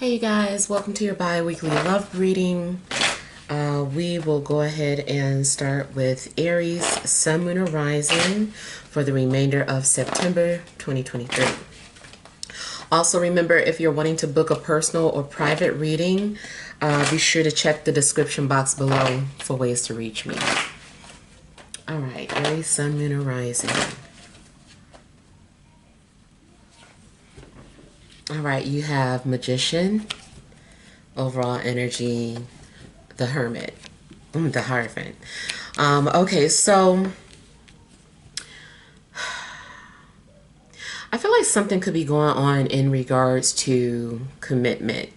Hey you guys, welcome to your bi-weekly love reading. We will go ahead and start with Aries, Sun, Moon, or Rising for the remainder of September 2023. Also remember, if you're wanting to book a personal or private reading, be sure to check the description box below for ways to reach me. Alright, Aries, Sun, Moon, or Rising. Alright, you have Magician, overall energy, the Hermit, the Hierophant. Okay, so I feel like something could be going on in regards to commitment.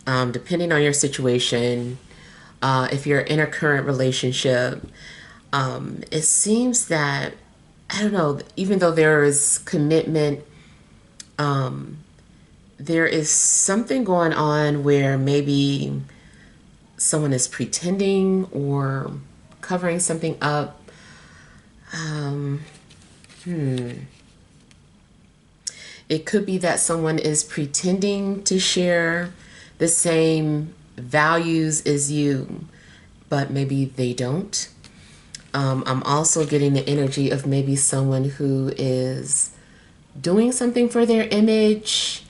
Depending on your situation, if you're in a current relationship, it seems that, I don't know, even though there is commitment, there is something going on where maybe someone is pretending or covering something up. It could be that someone is pretending to share the same values as you, but maybe they don't. I'm also getting the energy of maybe someone who is doing something for their image.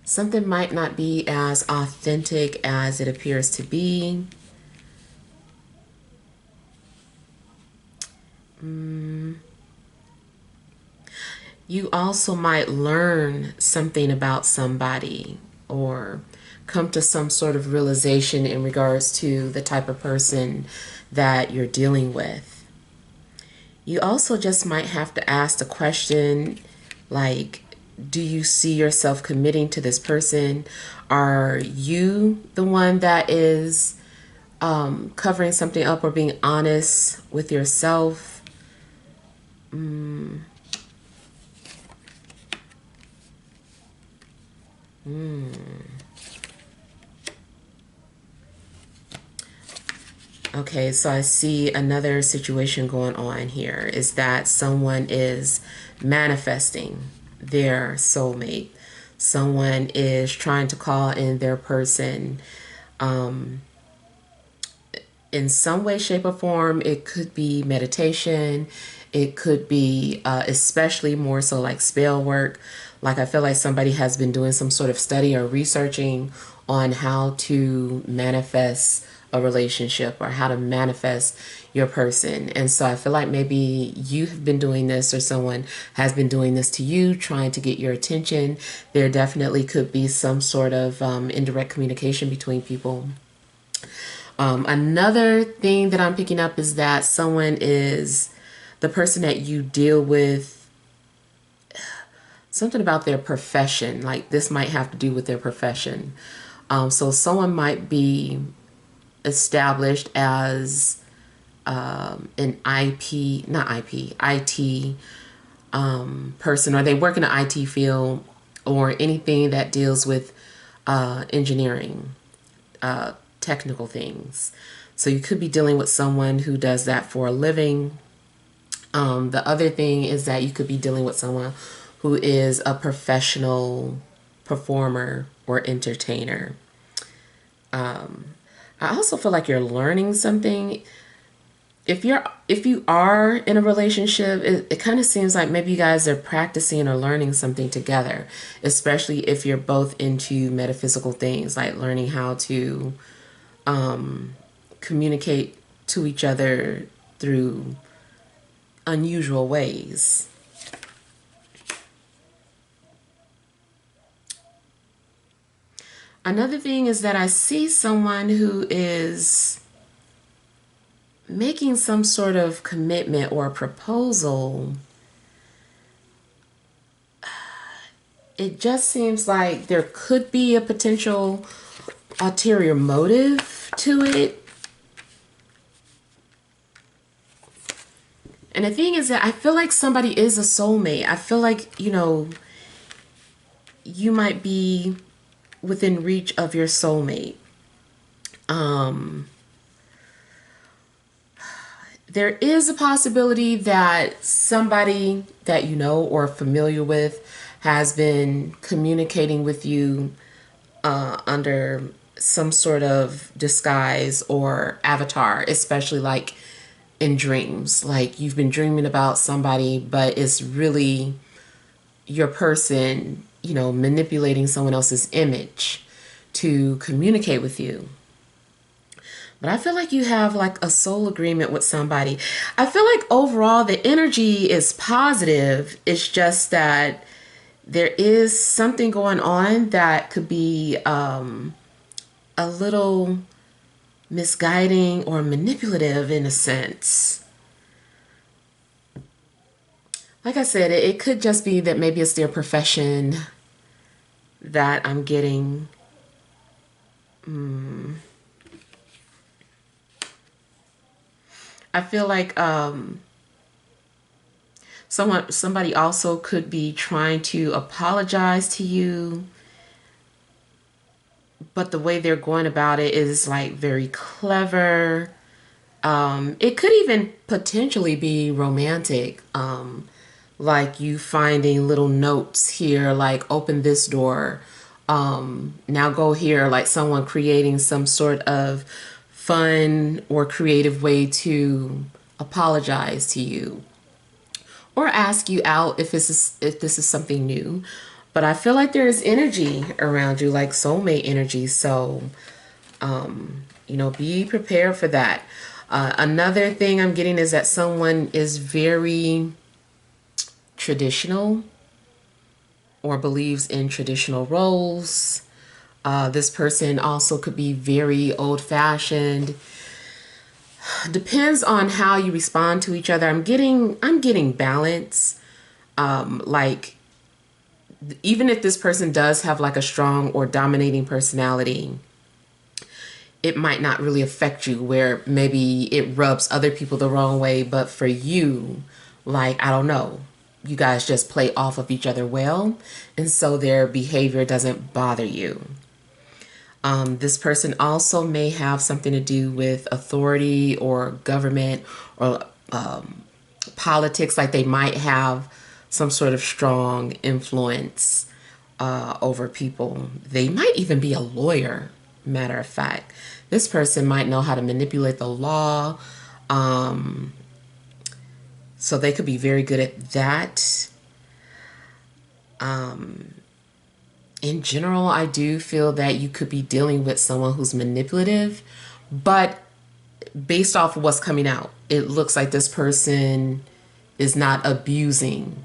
Something might not be as authentic as it appears to be. You also might learn something about somebody or come to some sort of realization in regards to the type of person that you're dealing with. You also just might have to ask the question, like, do you see yourself committing to this person? Are you the one that is covering something up or being honest with yourself? Okay, so I see another situation going on here is that someone is manifesting their soulmate. Someone is trying to call in their person in some way, shape, or form. It could be meditation. It could be especially more so like spell work. Like I feel like somebody has been doing some sort of study or researching on how to manifest a relationship or how to manifest your person. And so I feel like maybe you have been doing this or someone has been doing this to you, trying to get your attention. There definitely could be some sort of indirect communication between people. Another thing that I'm picking up is that someone is the person that you deal with, something about their profession. Like this might have to do with their profession. So someone might be established as an IT person, or they work in the IT field or anything that deals with engineering, technical things. So you could be dealing with someone who does that for a living. The other thing is that you could be dealing with someone who is a professional performer or entertainer. I also feel like you're learning something. If you are in a relationship, it kind of seems like maybe you guys are practicing or learning something together, especially if you're both into metaphysical things, like learning how to communicate to each other through unusual ways. Another thing is that I see someone who is making some sort of commitment or proposal. It just seems like there could be a potential ulterior motive to it. And the thing is that I feel like somebody is a soulmate. I feel like, you might be within reach of your soulmate. There is a possibility that somebody that you know or are familiar with has been communicating with you under some sort of disguise or avatar, especially like in dreams. Like you've been dreaming about somebody, but it's really your person, you know, manipulating someone else's image to communicate with you. But I feel like you have like a soul agreement with somebody. I feel like overall the energy is positive. It's just that there is something going on that could be a little misguiding or manipulative in a sense. Like I said, it could just be that maybe it's their profession that I'm getting. I feel like somebody also could be trying to apologize to you, but the way they're going about it is like very clever. It could even potentially be romantic. Like you finding little notes here, like open this door, now go here, like someone creating some sort of fun or creative way to apologize to you or ask you out if this is something new. But I feel like there is energy around you, like soulmate energy. So, you know, be prepared for that. Another thing I'm getting is that someone is very traditional or believes in traditional roles. This person also could be very old-fashioned. Depends on how you respond to each other. I'm getting balance. Like even if this person does have like a strong or dominating personality, it might not really affect you, where maybe it rubs other people the wrong way, but for you, like, I don't know, you guys just play off of each other well, and so their behavior doesn't bother you. This person also may have something to do with authority or government or politics, like they might have some sort of strong influence over people. They might even be a lawyer, matter of fact. This person might know how to manipulate the law, so they could be very good at that. In general, I do feel that you could be dealing with someone who's manipulative, but based off of what's coming out, it looks like this person is not abusing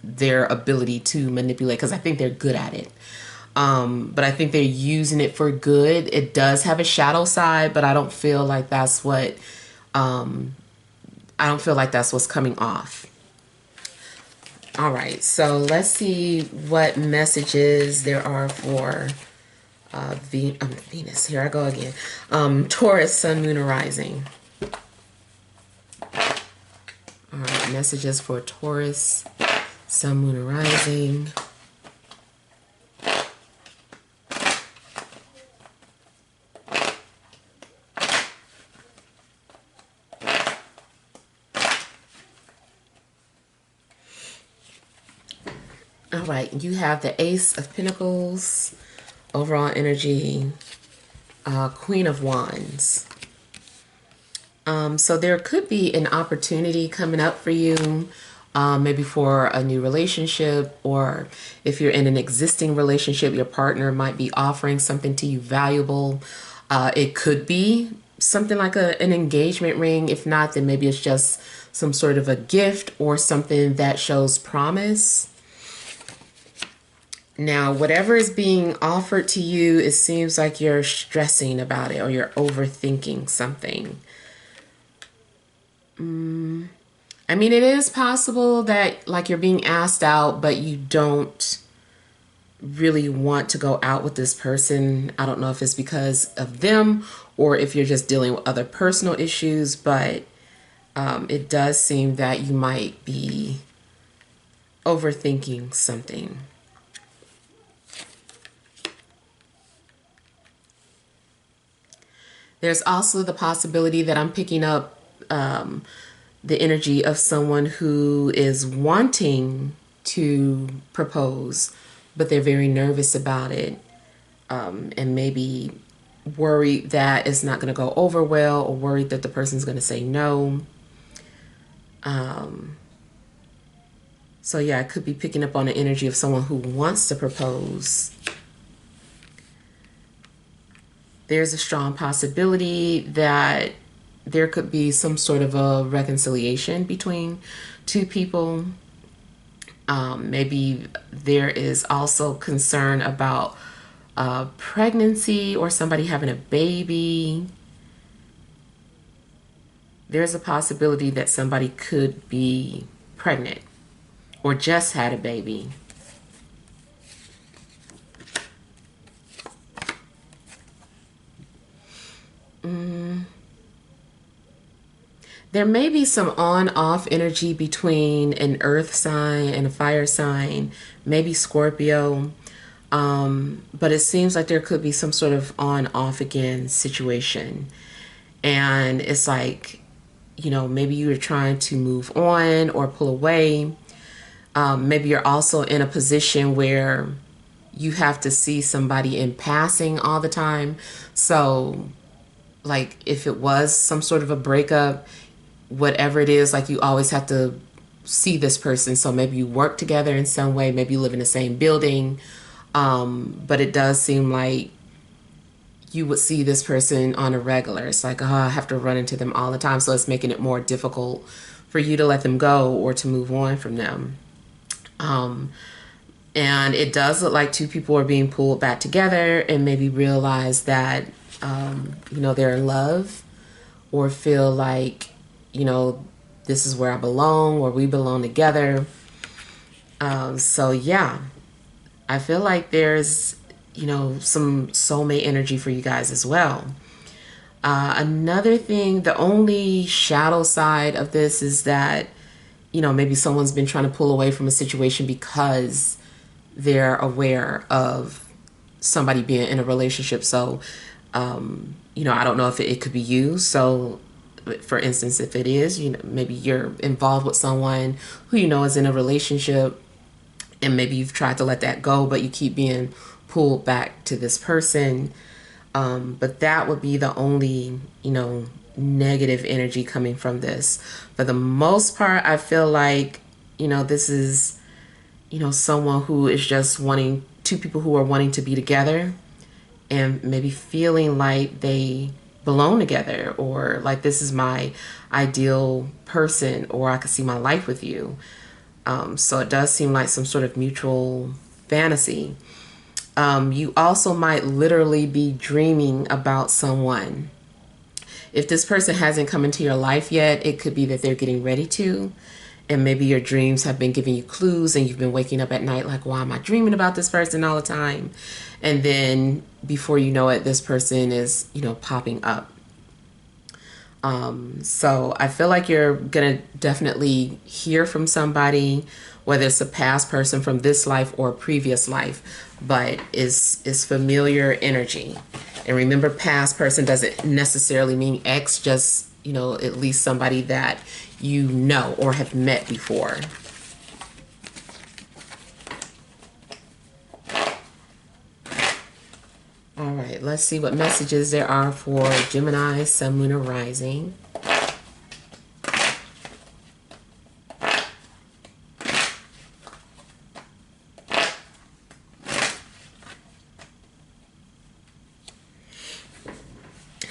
their ability to manipulate, because I think they're good at it. But I think they're using it for good. It does have a shadow side, but I don't feel like that's what I don't feel like that's what's coming off. All right, so let's see what messages there are for Venus. Here I go again. Taurus, Sun, Moon, or Rising. All right, messages for Taurus, Sun, Moon, or Rising. All right, you have the Ace of Pentacles, overall energy, Queen of Wands. So there could be an opportunity coming up for you, maybe for a new relationship, or if you're in an existing relationship, your partner might be offering something to you valuable. It could be something like an engagement ring. If not, then maybe it's just some sort of a gift or something that shows promise. Now, whatever is being offered to you, it seems like you're stressing about it or you're overthinking something. I mean, it is possible that like you're being asked out, but you don't really want to go out with this person. I don't know if it's because of them or if you're just dealing with other personal issues, but it does seem that you might be overthinking something. There's also the possibility that I'm picking up the energy of someone who is wanting to propose, but they're very nervous about it, and maybe worried that it's not going to go over well, or worried that the person's going to say no. So yeah, I could be picking up on the energy of someone who wants to propose. There's a strong possibility that there could be some sort of a reconciliation between two people. Maybe there is also concern about pregnancy or somebody having a baby. There's a possibility that somebody could be pregnant or just had a baby. There may be some on-off energy between an earth sign and a fire sign, maybe Scorpio. But it seems like there could be some sort of on-off again situation. And it's like, you know, maybe you were trying to move on or pull away. Maybe you're also in a position where you have to see somebody in passing all the time. So, like, if it was some sort of a breakup, whatever it is, like, you always have to see this person. So maybe you work together in some way, maybe you live in the same building. But it does seem like you would see this person on a regular. It's like, oh, I have to run into them all the time. So it's making it more difficult for you to let them go or to move on from them. And it does look like two people are being pulled back together and maybe realize that, you know, they're in love, or feel like, you know, this is where I belong, or we belong together. So yeah, I feel like there's, you know, some soulmate energy for you guys as well. Another thing, the only shadow side of this is that, you know, maybe someone's been trying to pull away from a situation because they're aware of somebody being in a relationship. So, you know, I don't know if it could be you. So, for instance, if it is, you know, maybe you're involved with someone who you know is in a relationship, and maybe you've tried to let that go, but you keep being pulled back to this person. But that would be the only, you know, negative energy coming from this. For the most part, I feel like, you know, this is, you know, someone who is just wanting, two people who are wanting to be together and maybe feeling like they belong together, or like, this is my ideal person, or I could see my life with you. So it does seem like some sort of mutual fantasy. You also might literally be dreaming about someone. If this person hasn't come into your life yet, it could be that they're getting ready to. And maybe your dreams have been giving you clues, and you've been waking up at night like, why am I dreaming about this person all the time? And then before you know it, this person is, you know, popping up. So I feel like you're going to definitely hear from somebody, whether it's a past person from this life or a previous life, but is familiar energy. And remember, past person doesn't necessarily mean ex, just, you know, at least somebody that you know or have met before. All right, let's see what messages there are for Gemini, Sun, Moon, or Rising.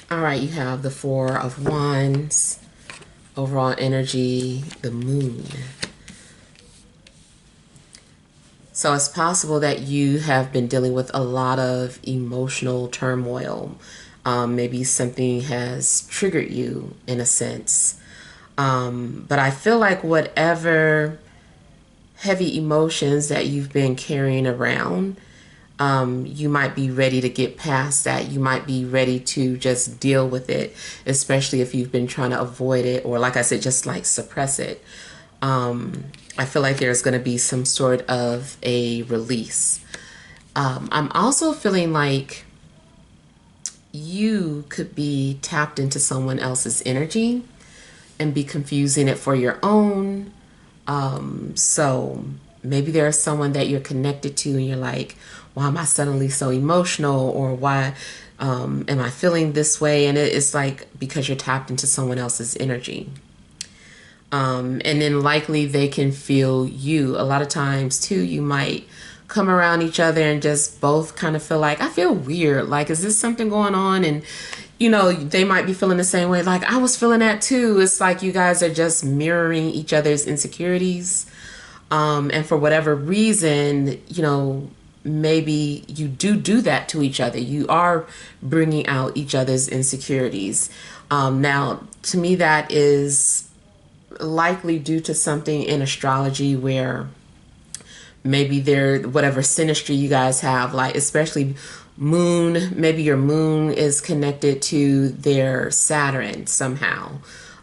All right, you have the Four of Wands, overall energy, the Moon. So it's possible that you have been dealing with a lot of emotional turmoil. Maybe something has triggered you in a sense. But I feel like whatever heavy emotions that you've been carrying around, you might be ready to get past that. You might be ready to just deal with it, especially if you've been trying to avoid it, or, like I said, just like suppress it. I feel like there's going to be some sort of a release. I'm also feeling like you could be tapped into someone else's energy and be confusing it for your own. So maybe there's someone that you're connected to and you're like, why am I suddenly so emotional, or why am I feeling this way? And it's like because you're tapped into someone else's energy. And then likely they can feel you. A lot of times too, you might come around each other and just both kind of feel like, I feel weird. Like, is this something going on? And, you know, they might be feeling the same way. Like, I was feeling that too. It's like you guys are just mirroring each other's insecurities. And for whatever reason, you know, maybe you do that to each other. You are bringing out each other's insecurities. Now, to me, that is likely due to something in astrology where maybe there, whatever synastry you guys have, like especially moon, maybe your moon is connected to their Saturn somehow,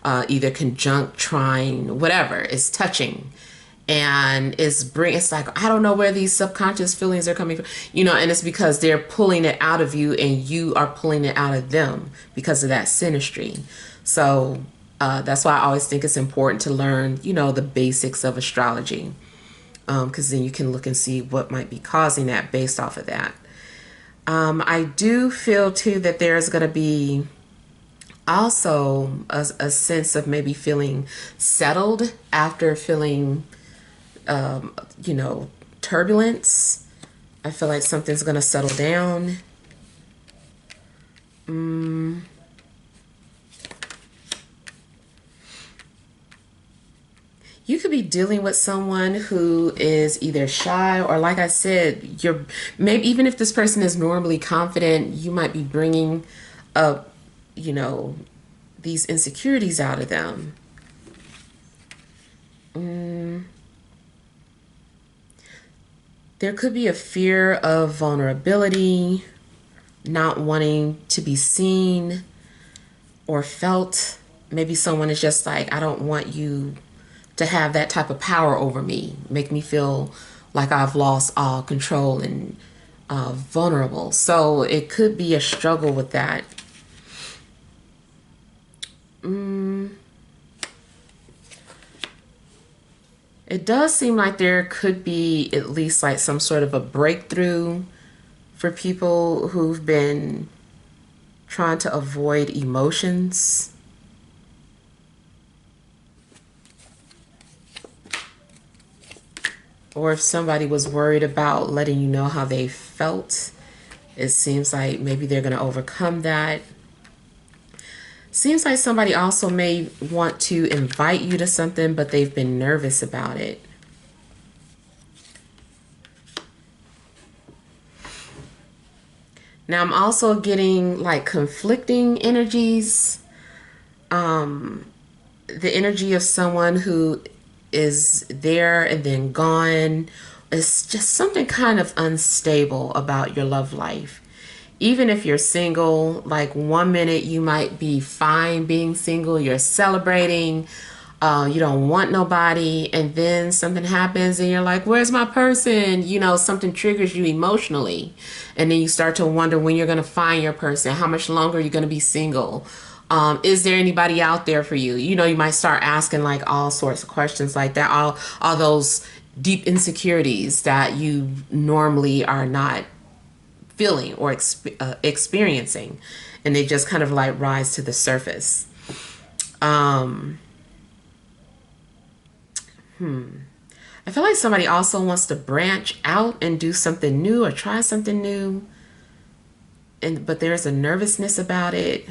either conjunct, trine, whatever, is touching. And it's like, I don't know where these subconscious feelings are coming from, you know, and it's because they're pulling it out of you and you are pulling it out of them because of that synastry. So that's why I always think it's important to learn, you know, the basics of astrology, because then you can look and see what might be causing that based off of that. I do feel too that there's going to be also a sense of maybe feeling settled after feeling, you know, turbulence. I feel like something's going to settle down. You could be dealing with someone who is either shy or, like I said, you're maybe even if this person is normally confident, you might be bringing up, you know, these insecurities out of them. There could be a fear of vulnerability, not wanting to be seen or felt. Maybe someone is just like, I don't want you to have that type of power over me, make me feel like I've lost all control and vulnerable. So it could be a struggle with that. It does seem like there could be at least like some sort of a breakthrough for people who've been trying to avoid emotions. Or if somebody was worried about letting you know how they felt, it seems like maybe they're going to overcome that. Seems like somebody also may want to invite you to something, but they've been nervous about it. Now I'm also getting like conflicting energies. The energy of someone who is there and then gone. It's just something kind of unstable about your love life. Even if you're single, like one minute you might be fine being single, you're celebrating, you don't want nobody, and then something happens and you're like, where's my person? You know, something triggers you emotionally, and then you start to wonder when you're going to find your person, how much longer you're going to be single. Is there anybody out there for you? You know, you might start asking like all sorts of questions like that, all those deep insecurities that you normally are not feeling or experiencing, and they just kind of like rise to the surface. I feel like somebody also wants to branch out and do something new or try something new, but there's a nervousness about it.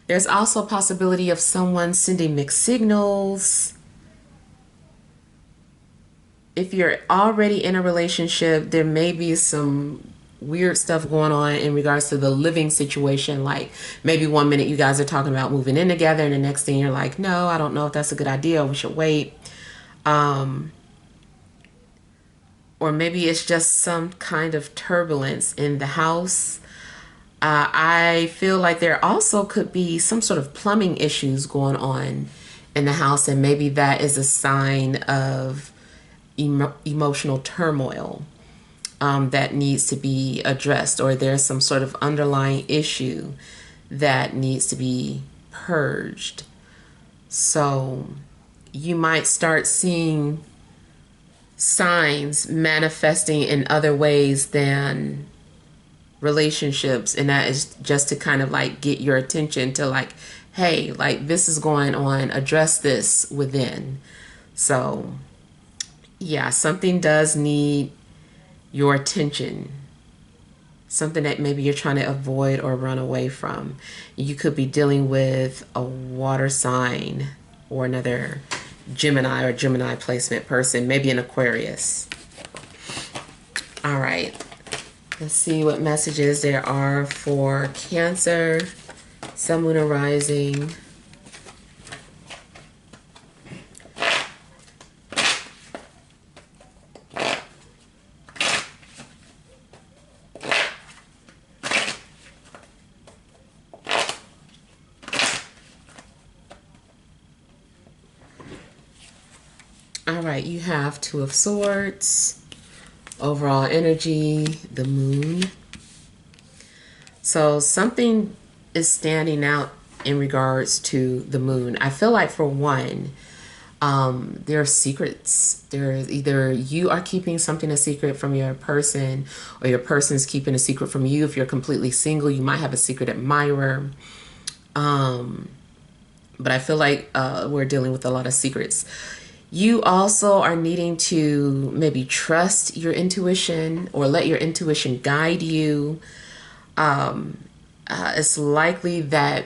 There's also a possibility of someone sending mixed signals. If you're already in a relationship, there may be some weird stuff going on in regards to the living situation. Like maybe one minute you guys are talking about moving in together, and the next thing you're like, no, I don't know if that's a good idea. We should wait. Or maybe it's just some kind of turbulence in the house. I feel like there also could be some sort of plumbing issues going on in the house, and maybe that is a sign of emotional turmoil that needs to be addressed, or there's some sort of underlying issue that needs to be purged. So you might start seeing signs manifesting in other ways than relationships, and that is just to kind of like get your attention to like, hey, like this is going on, address this within. So yeah, something does need your attention, something that maybe you're trying to avoid or run away from. You could be dealing with a water sign or another Gemini or Gemini placement person, maybe an Aquarius. All right, let's see what messages there are for Cancer, Sun, Moon, and Rising. All right, you have Two of Swords, overall energy, the Moon. So something is standing out in regards to the Moon. I feel like for one, there are secrets. There's either you are keeping something a secret from your person, or your person's keeping a secret from you. If you're completely single, you might have a secret admirer. But I feel like we're dealing with a lot of secrets. You also are needing to maybe trust your intuition or let your intuition guide you. It's likely that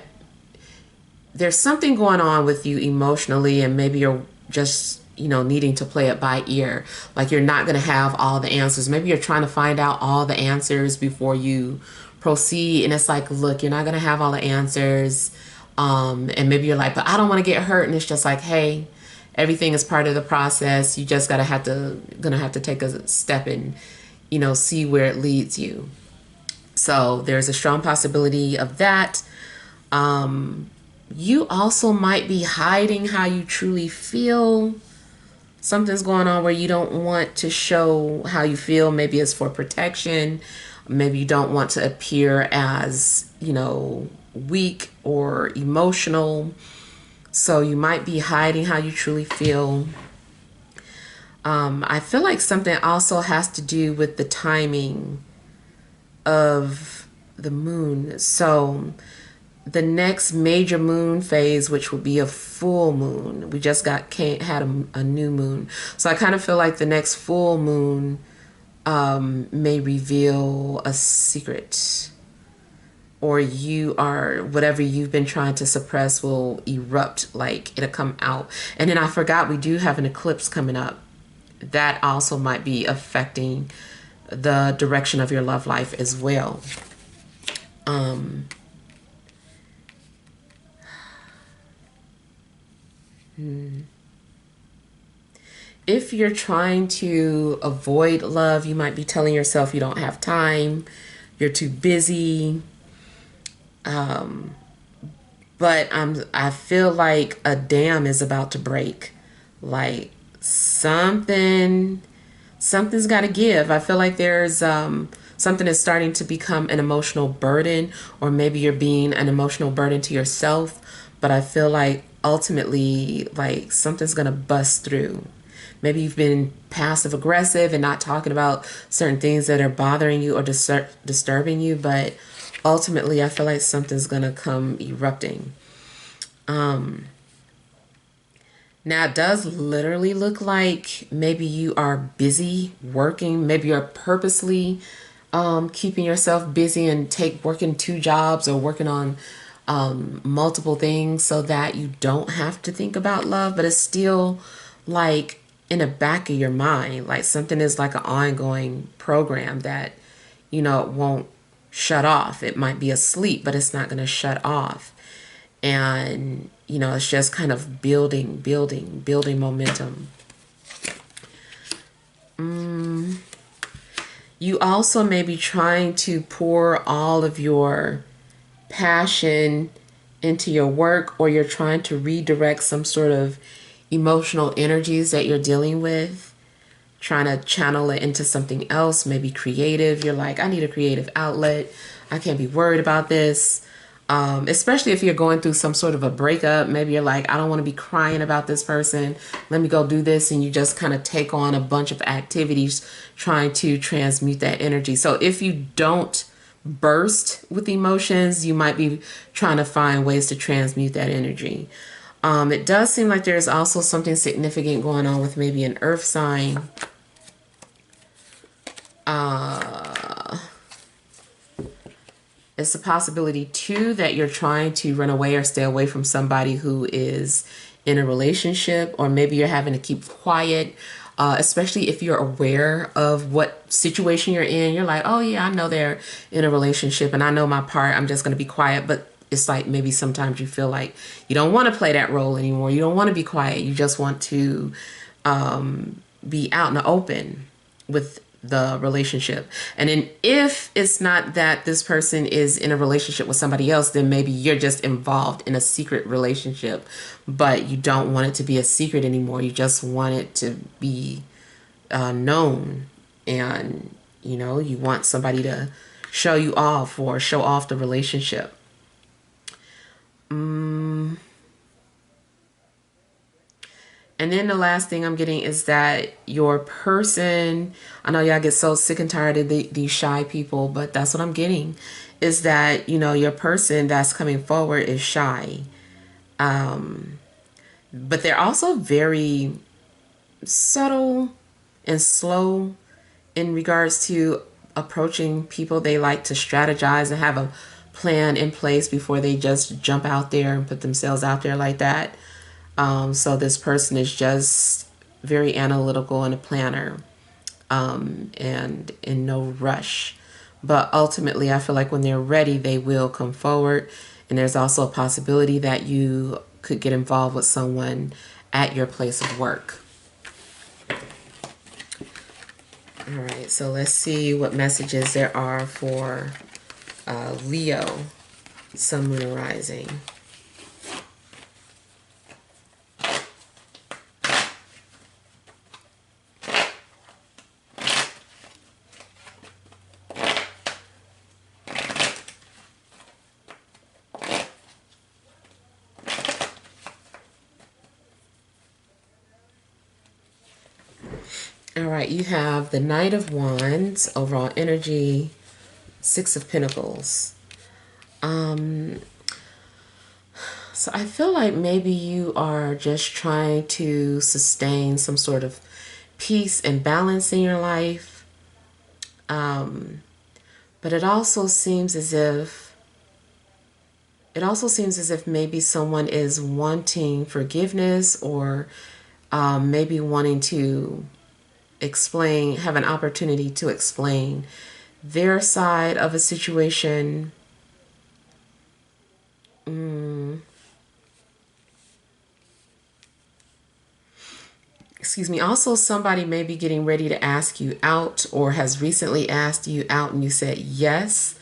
there's something going on with you emotionally, and maybe you're just, needing to play it by ear. Like you're not going to have all the answers. Maybe you're trying to find out all the answers before you proceed. And it's like, look, you're not going to have all the answers. And maybe you're like, but I don't want to get hurt. And it's just like, hey, everything is part of the process. You just gonna have to take a step and, see where it leads you. So there's a strong possibility of that. You also might be hiding how you truly feel. Something's going on where you don't want to show how you feel. Maybe it's for protection. Maybe you don't want to appear as, weak or emotional. So you might be hiding how you truly feel. I feel like something also has to do with the timing of the moon. So the next major moon phase, which will be a full moon, we just had a new moon. So I kind of feel like the next full moon may reveal a secret, or whatever you've been trying to suppress will erupt, like it'll come out. And then I forgot we do have an eclipse coming up. That also might be affecting the direction of your love life as well. If you're trying to avoid love, you might be telling yourself you don't have time, you're too busy. But I feel like a dam is about to break. Like something's got to give. I feel like there's something is starting to become an emotional burden, or maybe you're being an emotional burden to yourself. But I feel like ultimately, like something's gonna bust through. Maybe you've been passive aggressive and not talking about certain things that are bothering you or disturbing you, but ultimately, I feel like something's going to come erupting. Now, it does literally look like maybe you are busy working. Maybe you're purposely keeping yourself busy and working 2 jobs or working on multiple things so that you don't have to think about love. But it's still like in the back of your mind, like something is like an ongoing program that, it won't shut off. It might be asleep, but it's not going to shut off. And, it's just kind of building momentum. You also may be trying to pour all of your passion into your work, or you're trying to redirect some sort of emotional energies that you're dealing with, trying to channel it into something else, maybe creative. You're like, I need a creative outlet. I can't be worried about this. Especially if you're going through some sort of a breakup. Maybe you're like, I don't want to be crying about this person. Let me go do this. And you just kind of take on a bunch of activities trying to transmute that energy. So if you don't burst with emotions, you might be trying to find ways to transmute that energy. It does seem like there's also something significant going on with maybe an earth sign. It's a possibility too that you're trying to run away or stay away from somebody who is in a relationship, or maybe you're having to keep quiet, especially if you're aware of what situation you're in. You're like, oh yeah, I know they're in a relationship and I know my part. I'm just going to be quiet. But it's like maybe sometimes you feel like you don't want to play that role anymore. You don't want to be quiet. You just want to be out in the open with the relationship. And then if it's not that this person is in a relationship with somebody else, then maybe you're just involved in a secret relationship, but you don't want it to be a secret anymore. You just want it to be known, and you know, you want somebody to show you off or show off the relationship. And then the last thing I'm getting is that your person, I know y'all get so sick and tired of these shy people, but that's what I'm getting, is that, you know, your person that's coming forward is shy. But they're also very subtle and slow in regards to approaching people. They like to strategize and have a plan in place before they just jump out there and put themselves out there like that. So this person is just very analytical and a planner, and in no rush. But ultimately, I feel like when they're ready, they will come forward. And there's also a possibility that you could get involved with someone at your place of work. All right, so let's see what messages there are for Leo, Sun, Moon, and Rising. All right, you have the Knight of Wands, overall energy, Six of Pentacles. So I feel like maybe you are just trying to sustain some sort of peace and balance in your life. But it also seems as if maybe someone is wanting forgiveness, or maybe wanting to have an opportunity to explain their side of a situation. Excuse me. Also, somebody may be getting ready to ask you out, or has recently asked you out and you said yes,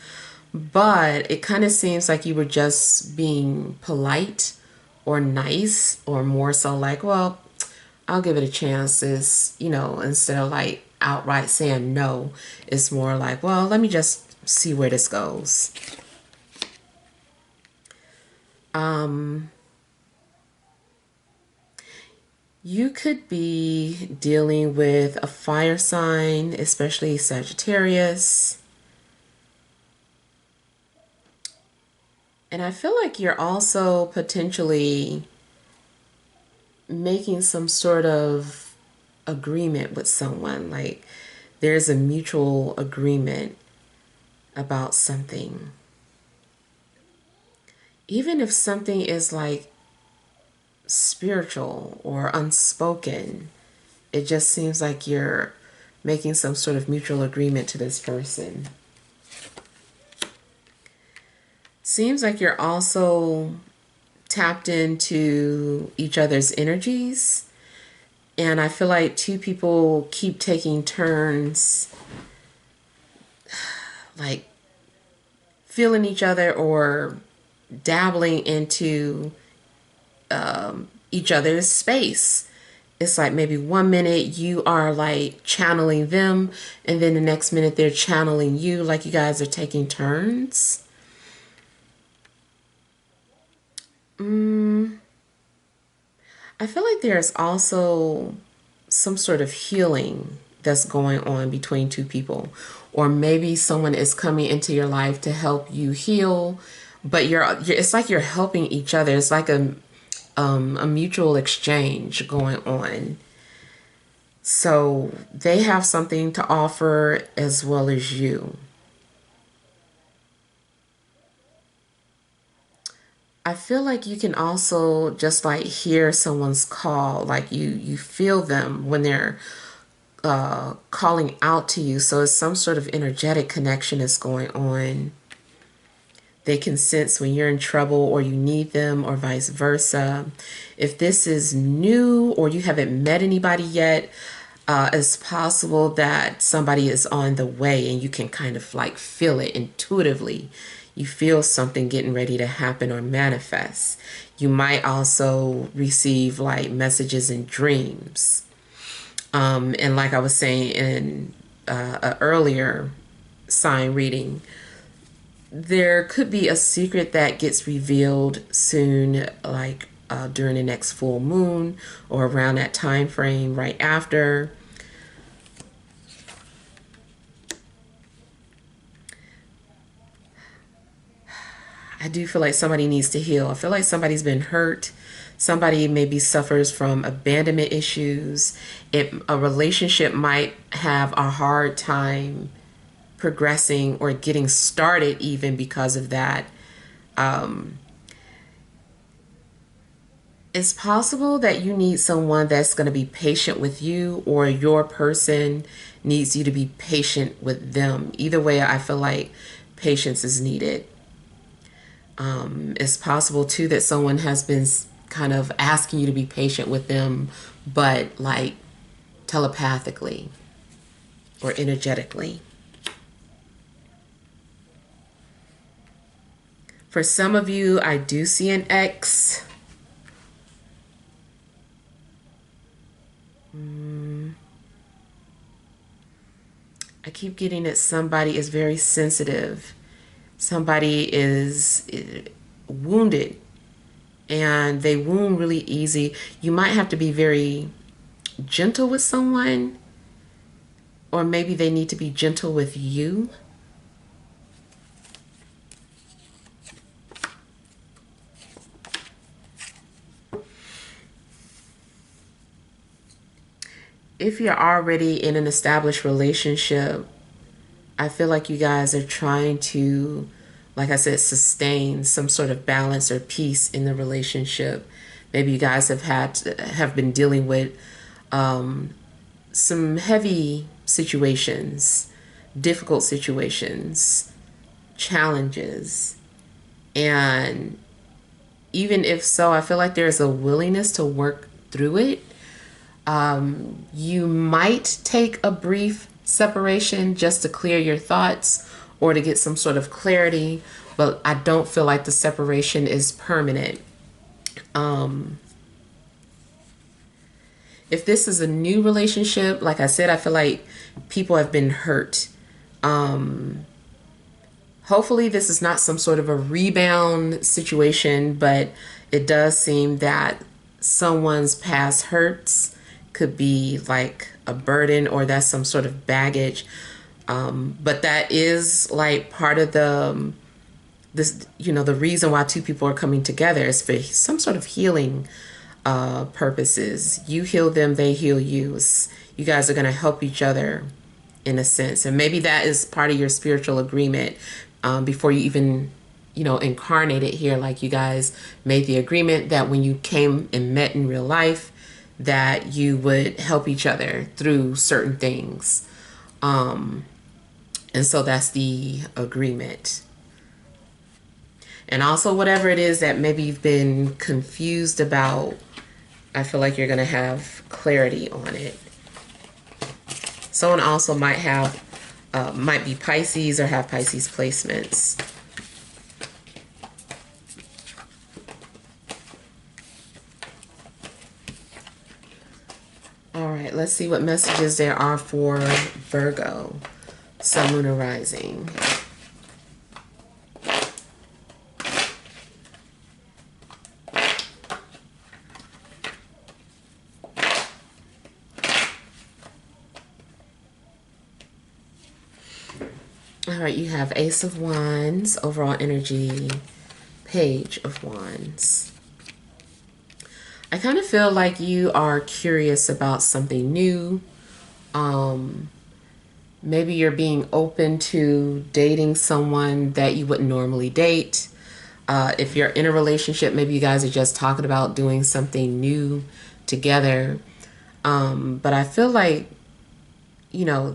but it kind of seems like you were just being polite or nice, or more so like, well, I'll give it a chance. Is, you know, instead of like outright saying no, it's more like, well, let me just see where this goes. You could be dealing with a fire sign, especially Sagittarius. And I feel like you're also potentially making some sort of agreement with someone. Like there's a mutual agreement about something. Even if something is like spiritual or unspoken, it just seems like you're making some sort of mutual agreement to this person. Seems like you're also tapped into each other's energies. And I feel like two people keep taking turns like feeling each other or dabbling into each other's space. It's like maybe 1 minute you are like channeling them, and then the next minute they're channeling you, like you guys are taking turns. I feel like there's also some sort of healing that's going on between two people, or maybe someone is coming into your life to help you heal, but it's like you're helping each other. It's like a mutual exchange going on. So they have something to offer as well as you. I feel like you can also just like hear someone's call, like you feel them when they're calling out to you. So it's some sort of energetic connection is going on. They can sense when you're in trouble or you need them, or vice versa. If this is new or you haven't met anybody yet, it's possible that somebody is on the way and you can kind of like feel it intuitively. You feel something getting ready to happen or manifest. You might also receive like messages in dreams. And like I was saying in an earlier sign reading, there could be a secret that gets revealed soon, like during the next full moon or around that time frame right after. I do feel like somebody needs to heal. I feel like somebody's been hurt. Somebody maybe suffers from abandonment issues. A relationship might have a hard time progressing or getting started even because of that. It's possible that you need someone that's going to be patient with you, or your person needs you to be patient with them. Either way, I feel like patience is needed. It's possible too that someone has been kind of asking you to be patient with them, but like telepathically or energetically. For some of you, I do see an ex. I keep getting that somebody is very sensitive. Somebody is wounded, and they wound really easy. You might have to be very gentle with someone, or maybe they need to be gentle with you. If you're already in an established relationship, I feel like you guys are trying to, like I said, sustain some sort of balance or peace in the relationship. Maybe you guys have been dealing with some heavy situations, difficult situations, challenges. And even if so, I feel like there's a willingness to work through it. You might take a brief separation just to clear your thoughts or to get some sort of clarity, but I don't feel like the separation is permanent. If this is a new relationship, like I said, I feel like people have been hurt. Hopefully this is not some sort of a rebound situation, but it does seem that someone's past hurts could be like a burden, or that's some sort of baggage. But that is like part of the reason why two people are coming together is for some sort of healing purposes. You heal them, they heal you. You guys are going to help each other in a sense, and maybe that is part of your spiritual agreement before you even incarnated here. Like, you guys made the agreement that when you came and met in real life, that you would help each other through certain things. And so that's the agreement. And also, whatever it is that maybe you've been confused about, I feel like you're going to have clarity on it. Someone also might be Pisces or have Pisces placements. All right, let's see what messages there are for Virgo, Sun, Moon, or Rising. All right, you have Ace of Wands, overall energy, Page of Wands. I kind of feel like you are curious about something new. Maybe you're being open to dating someone that you wouldn't normally date. If you're in a relationship, maybe you guys are just talking about doing something new together. But I feel like, you know,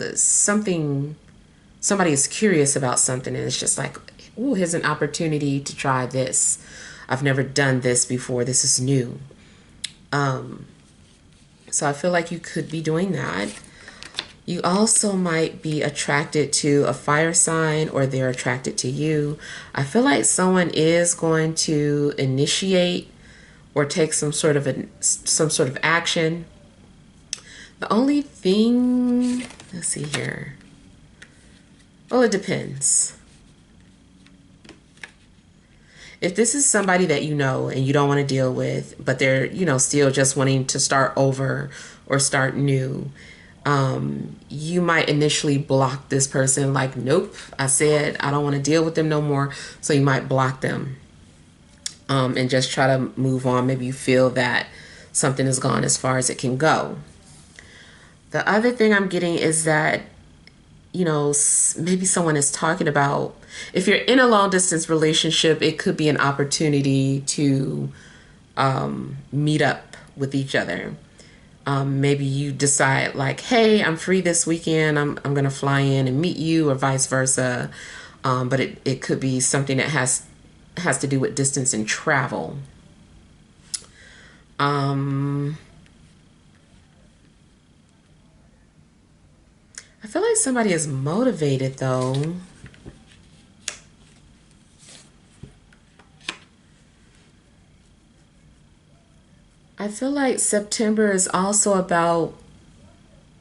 somebody is curious about something and it's just like, oh, here's an opportunity to try this. I've never done this before. This is new. So I feel like you could be doing that. You also might be attracted to a fire sign, or they're attracted to you. I feel like someone is going to initiate or take some sort of action. The only thing, let's see here. Well, it depends. If this is somebody that you know and you don't want to deal with, but they're, you know, still just wanting to start over or start new, you might initially block this person, like, nope, I said I don't want to deal with them no more. So you might block them and just try to move on. Maybe you feel that something has gone as far as it can go. The other thing I'm getting is that, you know, maybe someone is talking about, if you're in a long distance relationship, it could be an opportunity to meet up with each other. Maybe you decide like, hey, I'm free this weekend. I'm going to fly in and meet you, or vice versa. But it could be something that has to do with distance and travel. I feel like somebody is motivated though. I feel like September is also about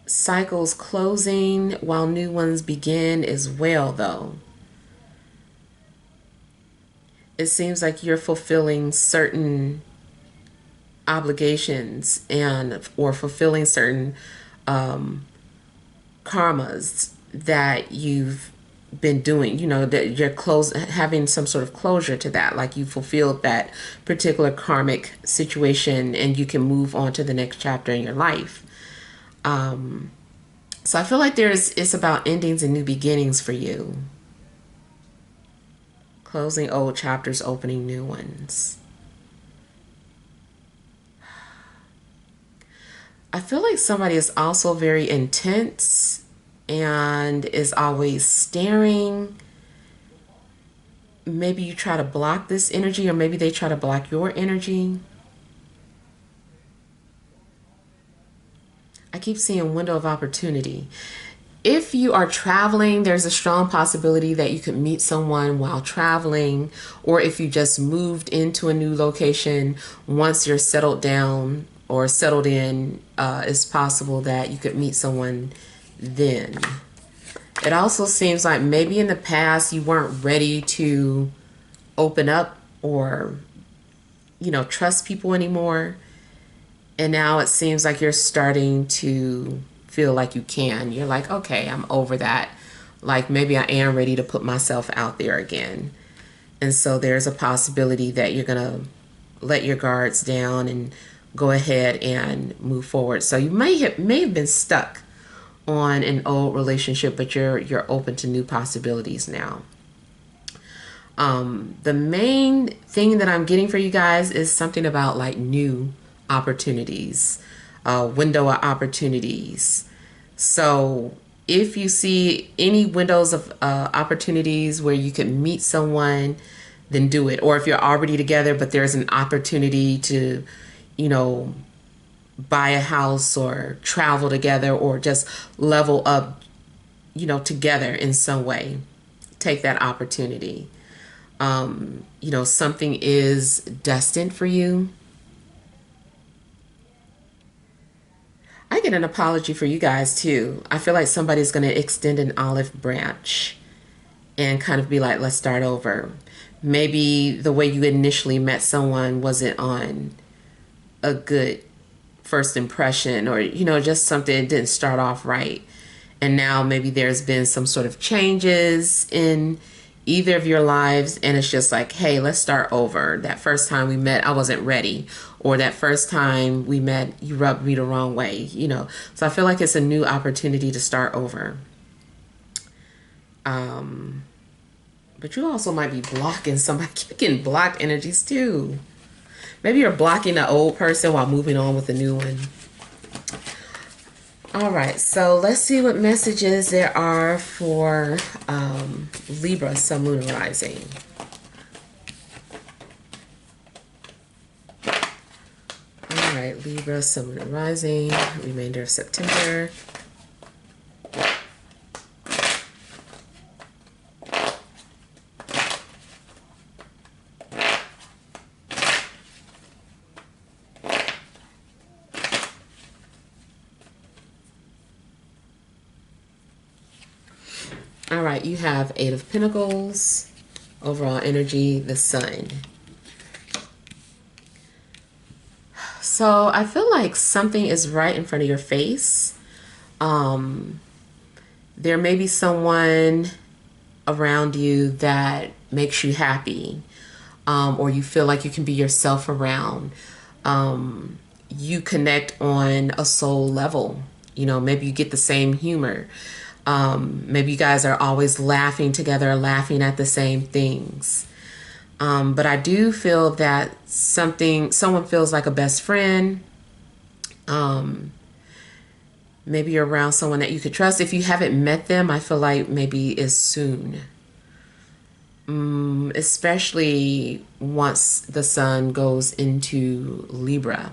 cycles closing while new ones begin as well, though. It seems like you're fulfilling certain obligations or fulfilling certain karmas that you've been doing, you know, that you're having some sort of closure to that, like you fulfilled that particular karmic situation and you can move on to the next chapter in your life. So I feel like it's about endings and new beginnings for you. Closing old chapters, opening new ones. I feel like somebody is also very intense and is always staring. Maybe you try to block this energy, or maybe they try to block your energy. I keep seeing window of opportunity. If you are traveling, there's a strong possibility that you could meet someone while traveling, or if you just moved into a new location, once you're settled down or settled in, it's possible that you could meet someone then. It also seems like maybe in the past you weren't ready to open up or, you know, trust people anymore. And now it seems like you're starting to feel like you can. You're like, okay, I'm over that. Like maybe I am ready to put myself out there again. And so there's a possibility that you're going to let your guards down and go ahead and move forward. So you may have been stuck on an old relationship, but you're open to new possibilities now. The main thing that I'm getting for you guys is something about like new opportunities, window of opportunities. So if you see any windows of opportunities where you can meet someone, then do it. Or if you're already together, but there's an opportunity to, you know, buy a house or travel together or just level up, you know, together in some way, take that opportunity. You know, something is destined for you. I get an apology for you guys too. I feel like somebody's going to extend an olive branch and kind of be like, let's start over. Maybe the way you initially met someone wasn't on a good first impression, or, you know, just something that didn't start off right. and now maybe there's been some sort of changes in either of your lives, and it's just like, hey, let's start over. That first time we met, I wasn't ready, or that first time we met, you rubbed me the wrong way, you know. So I feel like it's a new opportunity to start over. But you also might be blocking somebody. You're getting blocked energies too. Maybe you're blocking the old person while moving on with the new one. All right, so let's see what messages there are for Libra, Sun, Moon, and Rising. All right, Libra, Sun, Moon, and Rising, remainder of September. All right, you have Eight of Pentacles, overall energy, the Sun. So I feel like something is right in front of your face. There may be someone around you that makes you happy, or you feel like you can be yourself around. You connect on a soul level. You know, maybe you get the same humor. Maybe you guys are always laughing together, laughing at the same things. But I do feel that someone feels like a best friend. Maybe you're around someone that you could trust. If you haven't met them, I feel like maybe it's soon. Especially once the sun goes into Libra.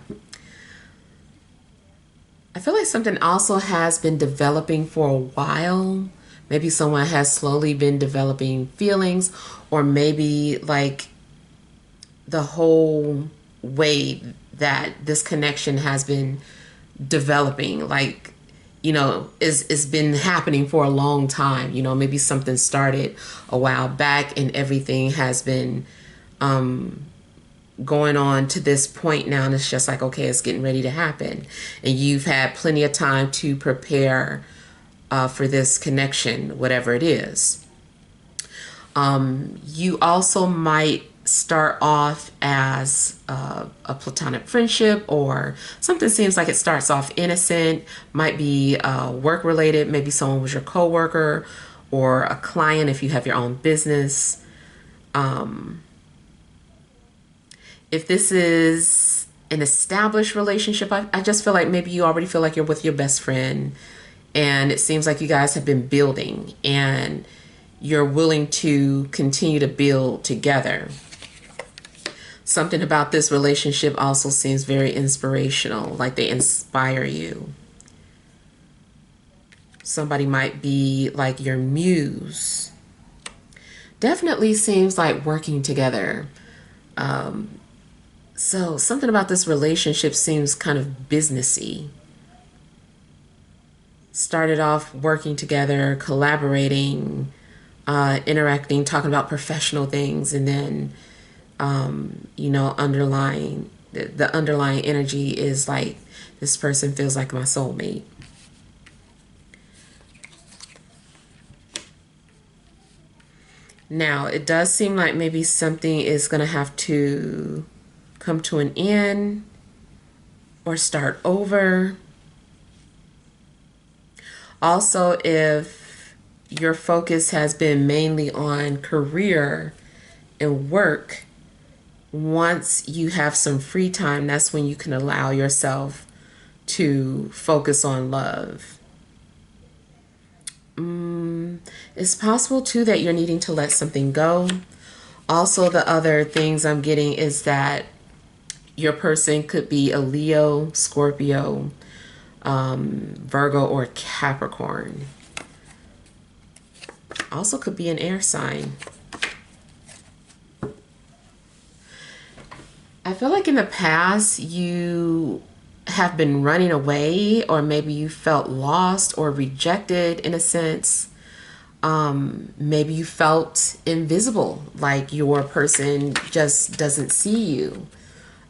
I feel like something also has been developing for a while. Maybe someone has slowly been developing feelings, or maybe like the whole way that this connection has been developing, like, you know, it's been happening for a long time. You know, maybe something started a while back and everything has been going on to this point now, and it's just like, okay, it's getting ready to happen, and you've had plenty of time to prepare for this connection, whatever it is. You also might start off as a platonic friendship, or something seems like it starts off innocent, might be work related, maybe someone was your coworker or a client if you have your own business. If this is an established relationship, I just feel like maybe you already feel like you're with your best friend, and it seems like you guys have been building and you're willing to continue to build together. Something about this relationship also seems very inspirational, like they inspire you. Somebody might be like your muse. Definitely seems like working together. So something about this relationship seems kind of businessy. Started off working together, collaborating, interacting, talking about professional things, and then, you know, the underlying energy is like, this person feels like my soulmate. Now, it does seem like maybe something is going to have to come to an end or start over. Also, if your focus has been mainly on career and work, once you have some free time, that's when you can allow yourself to focus on love. It's possible too that you're needing to let something go. Also, the other things I'm getting is that your person could be a Leo, Scorpio, Virgo, or Capricorn. Also could be an air sign. I feel like in the past you have been running away, or maybe you felt lost or rejected in a sense. Maybe you felt invisible, like your person just doesn't see you,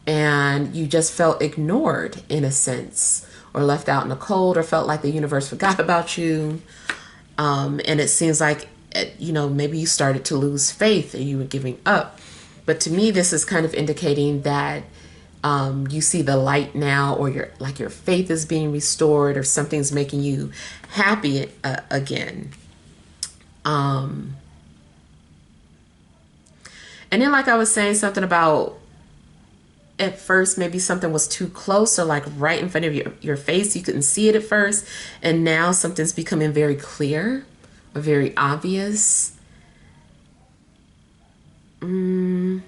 and you just felt ignored in a sense, or left out in the cold, or felt like the universe forgot about you. And it seems like, you know, maybe you started to lose faith and you were giving up. But to me, this is kind of indicating that you see the light now, or your faith is being restored, or something's making you happy again. And then, like I was saying, something about at first maybe something was too close, or like right in front of your face. You couldn't see it at first. And now something's becoming very clear or very obvious. And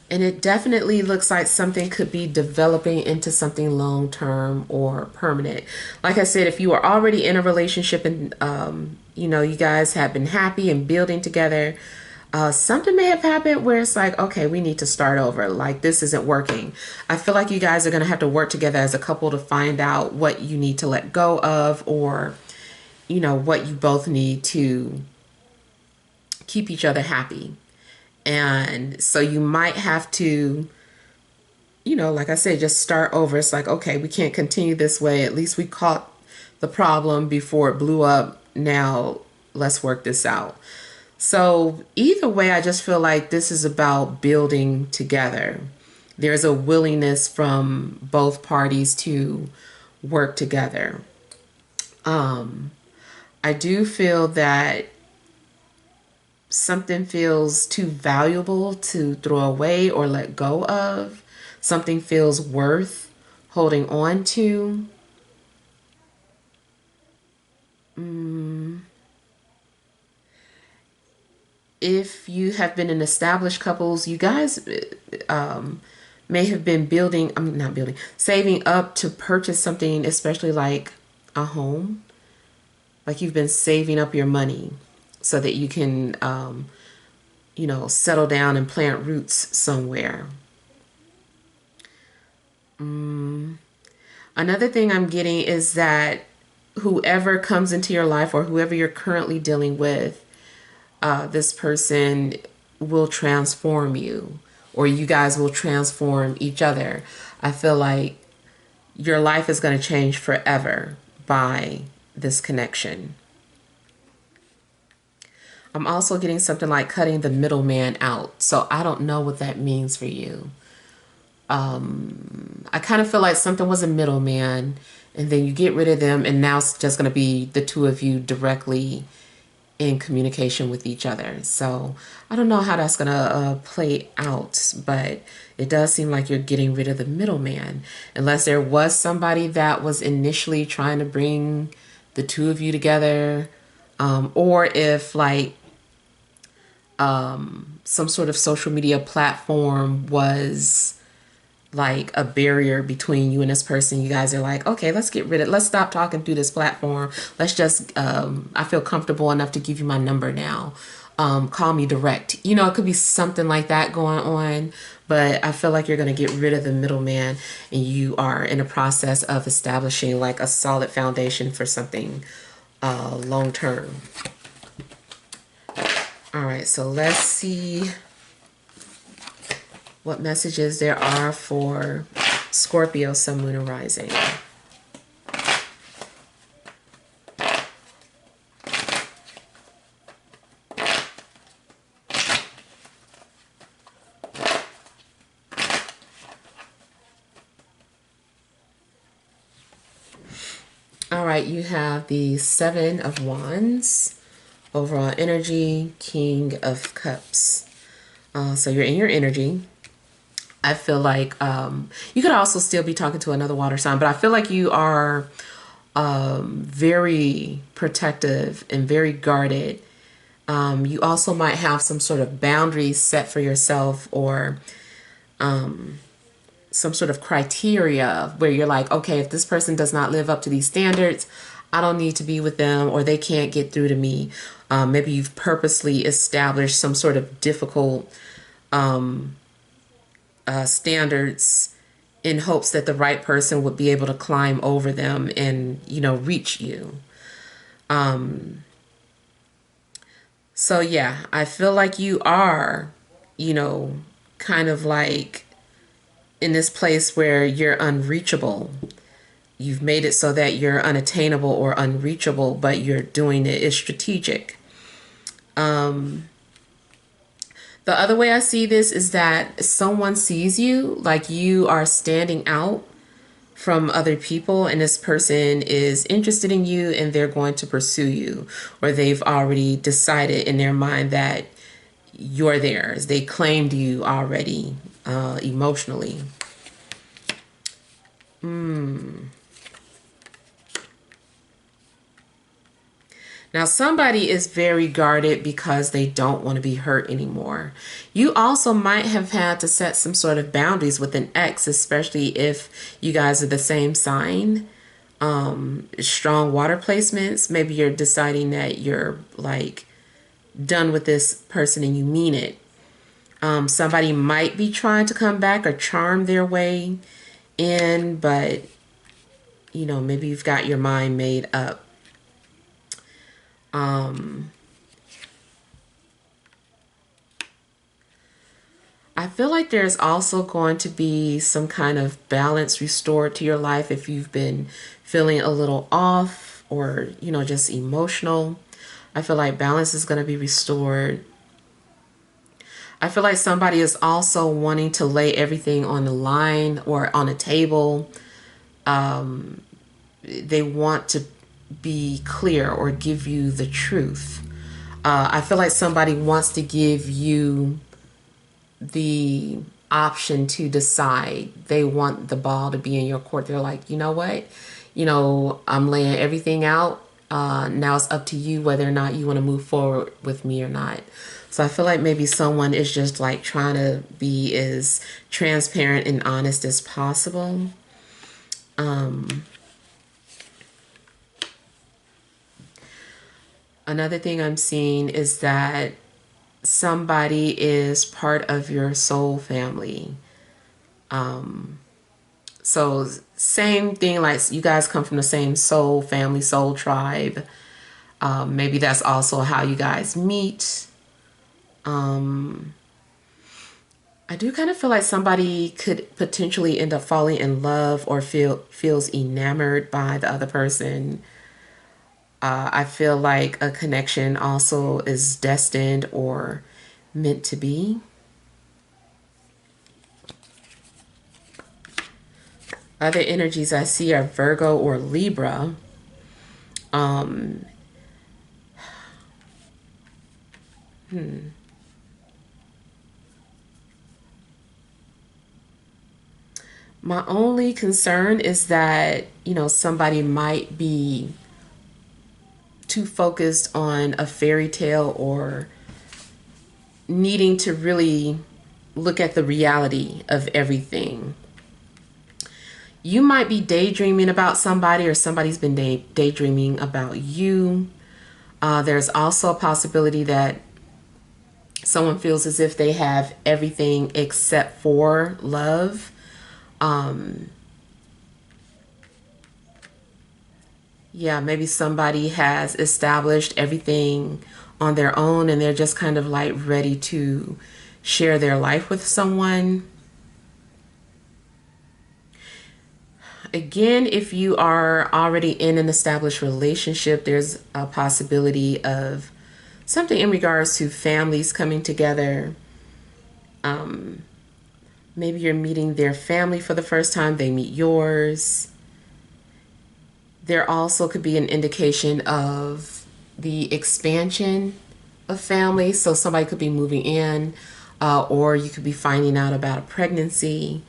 it definitely looks like something could be developing into something long-term or permanent. Like I said, if you are already in a relationship and, you know, you guys have been happy and building together, something may have happened where it's like, okay, we need to start over. Like, this isn't working. I feel like you guys are going to have to work together as a couple to find out what you need to let go of, or, you know, what you both need to keep each other happy. And so you might have to, you know, like I said, just start over. It's like, okay, we can't continue this way. At least we caught the problem before it blew up. Now let's work this out. So either way, I just feel like this is about building together. There's a willingness from both parties to work together. I do feel that something feels too valuable to throw away or let go of. Something feels worth holding on to. If you have been in established couples, you guys may have been saving up to purchase something, especially like a home. Like you've been saving up your money so that you can, you know, settle down and plant roots somewhere. Another thing I'm getting is that whoever comes into your life, or whoever you're currently dealing with, this person will transform you, or you guys will transform each other. I feel like your life is going to change forever by this connection. I'm also getting something like cutting the middleman out. So I don't know what that means for you. I kind of feel like something was a middleman, and then you get rid of them, and now it's just going to be the two of you directly in communication with each other. So I don't know how that's going to play out, but it does seem like you're getting rid of the middleman, unless there was somebody that was initially trying to bring the two of you together, or if like some sort of social media platform was like a barrier between you and this person. You guys are like, okay, let's stop talking through this platform. Let's just, I feel comfortable enough to give you my number now. Call me direct. You know, it could be something like that going on, but I feel like you're going to get rid of the middleman, and you are in a process of establishing like a solid foundation for something long term. All right, so let's see what messages there are for Scorpio, Sun, Moon, and Rising. All right, you have the Seven of Wands, overall energy, King of Cups. So you're in your energy. I feel like you could also still be talking to another water sign, but I feel like you are very protective and very guarded. You also might have some sort of boundaries set for yourself, or some sort of criteria where you're like, okay, if this person does not live up to these standards, I don't need to be with them, or they can't get through to me. Maybe you've purposely established some sort of difficult standards in hopes that the right person would be able to climb over them and, you know, reach you. So yeah, I feel like you are, you know, kind of like in this place where you're unreachable. You've made it so that you're unattainable or unreachable, but you're doing it is strategic. The other way I see this is that someone sees you like you are standing out from other people, and this person is interested in you and they're going to pursue you, or they've already decided in their mind that you're theirs. They claimed you already emotionally. Now, somebody is very guarded because they don't want to be hurt anymore. You also might have had to set some sort of boundaries with an ex, especially if you guys are the same sign. Strong water placements. Maybe you're deciding that you're like done with this person and you mean it. Somebody might be trying to come back or charm their way in, but you know, maybe you've got your mind made up. I feel like there's also going to be some kind of balance restored to your life if you've been feeling a little off or, you know, just emotional. I feel like balance is going to be restored. I feel like somebody is also wanting to lay everything on the line or on a table. They want to be clear or give you the truth. I feel like somebody wants to give you the option to decide. They want the ball to be in your court. They're like, you know what? You know, I'm laying everything out. Now it's up to you whether or not you want to move forward with me or not. So I feel like maybe someone is just like trying to be as transparent and honest as possible. Another thing I'm seeing is that somebody is part of your soul family. So same thing, like you guys come from the same soul family, soul tribe. Maybe that's also how you guys meet. I do kind of feel like somebody could potentially end up falling in love or feels enamored by the other person. I feel like a connection also is destined or meant to be. Other energies I see are Virgo or Libra. My only concern is that, you know, somebody might be too focused on a fairy tale or needing to really look at the reality of everything. You might be daydreaming about somebody, or somebody's been daydreaming about you. There's also a possibility that someone feels as if they have everything except for love. Yeah, maybe somebody has established everything on their own and they're just kind of like ready to share their life with someone. Again, if you are already in an established relationship, there's a possibility of something in regards to families coming together. Maybe you're meeting their family for the first time, they meet yours. There also could be an indication of the expansion of family. So somebody could be moving in, or you could be finding out about a pregnancy.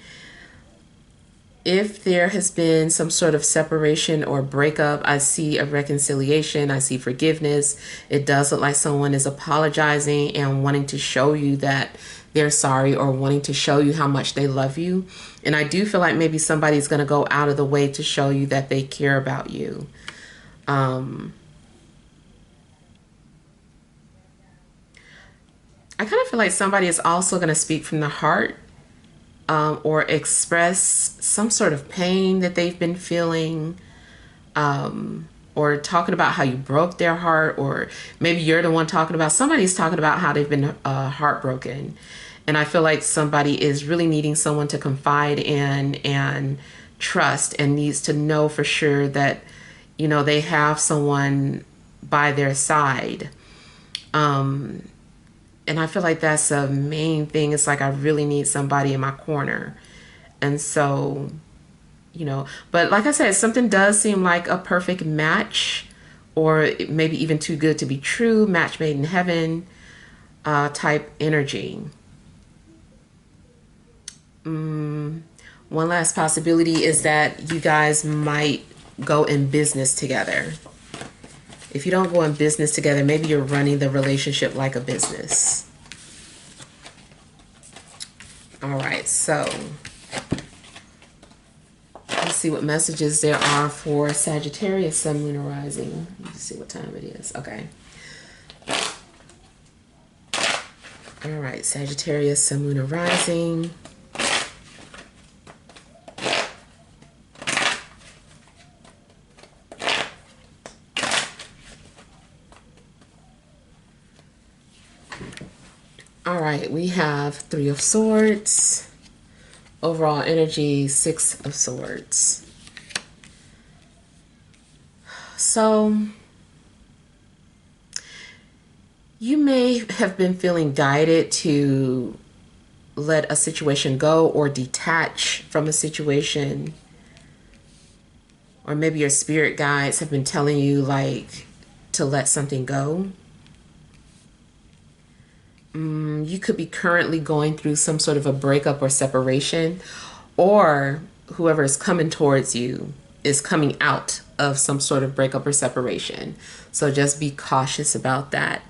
If there has been some sort of separation or breakup, I see a reconciliation, I see forgiveness. It does look like someone is apologizing and wanting to show you that they're sorry, or wanting to show you how much they love you. And I do feel like maybe somebody's going to go out of the way to show you that they care about you. I kind of feel like somebody is also going to speak from the heart, or express some sort of pain that they've been feeling, or talking about how you broke their heart, or maybe you're the one talking about, somebody's talking about how they've been heartbroken. And I feel like somebody is really needing someone to confide in and trust, and needs to know for sure that, you know, they have someone by their side. And I feel like that's a main thing. It's like I really need somebody in my corner. And so, you know, but like I said, something does seem like a perfect match, or maybe even too good to be true, match made in heaven type energy. One last possibility is that you guys might go in business together. If you don't go in business together, maybe you're running the relationship like a business. All right, so let's see what messages there are for Sagittarius, Sun, Moon, or Rising. Let's see what time it is. Okay. All right, Sagittarius, Sun, Moon, or Rising. All right, we have Three of Swords. Overall energy, Six of Swords. So you may have been feeling guided to let a situation go or detach from a situation. Or maybe your spirit guides have been telling you like to let something go. You could be currently going through some sort of a breakup or separation, or whoever is coming towards you is coming out of some sort of breakup or separation. So just be cautious about that.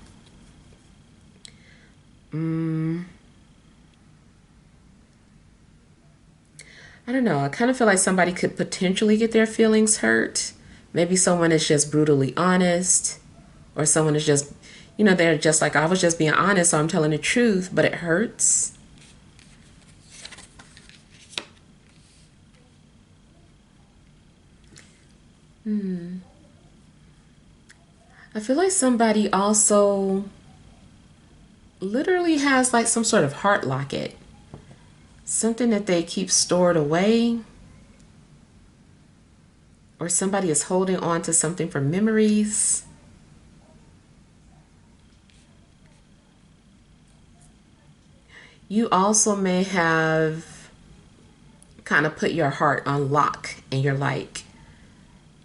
I don't know. I kind of feel like somebody could potentially get their feelings hurt. Maybe someone is just brutally honest, or someone is just, you know, they're just like, I was just being honest, so I'm telling the truth, but it hurts. I feel like somebody also literally has like some sort of heart locket, something that they keep stored away, or somebody is holding on to something from memories. You also may have kind of put your heart on lock, and you're like,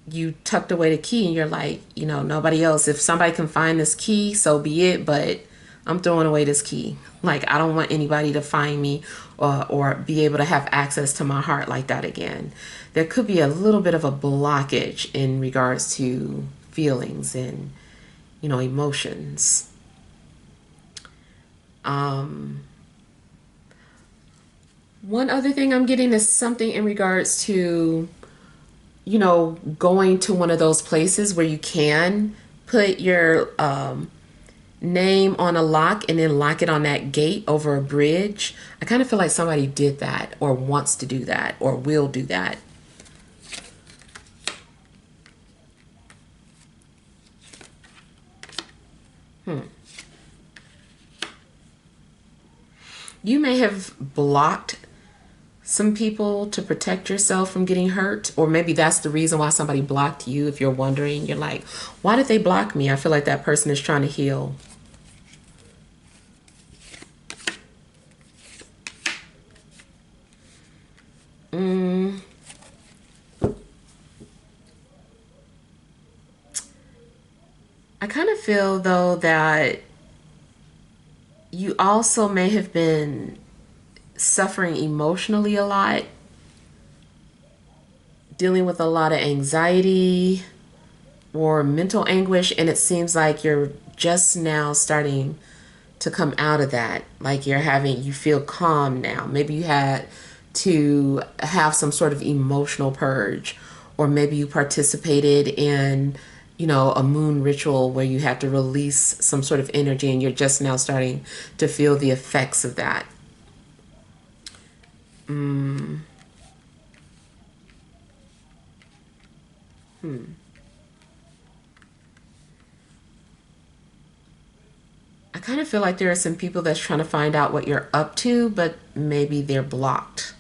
you tucked away the key, and you're like, you know, nobody else, if somebody can find this key, so be it, but I'm throwing away this key. Like, I don't want anybody to find me or be able to have access to my heart like that again. There could be a little bit of a blockage in regards to feelings and, you know, emotions. One other thing I'm getting is something in regards to, you know, going to one of those places where you can put your name on a lock and then lock it on that gate over a bridge. I kind of feel like somebody did that, or wants to do that, or will do that. You may have blocked some people to protect yourself from getting hurt, or maybe that's the reason why somebody blocked you. If you're wondering, you're like, why did they block me? I feel like that person is trying to heal. I kind of feel though that you also may have been suffering emotionally a lot, dealing with a lot of anxiety or mental anguish, and it seems like you're just now starting to come out of that. Like you feel calm now. Maybe you had to have some sort of emotional purge, or maybe you participated in, you know, a moon ritual where you have to release some sort of energy, and you're just now starting to feel the effects of that. I kind of feel like there are some people that's trying to find out what you're up to, but maybe they're blocked.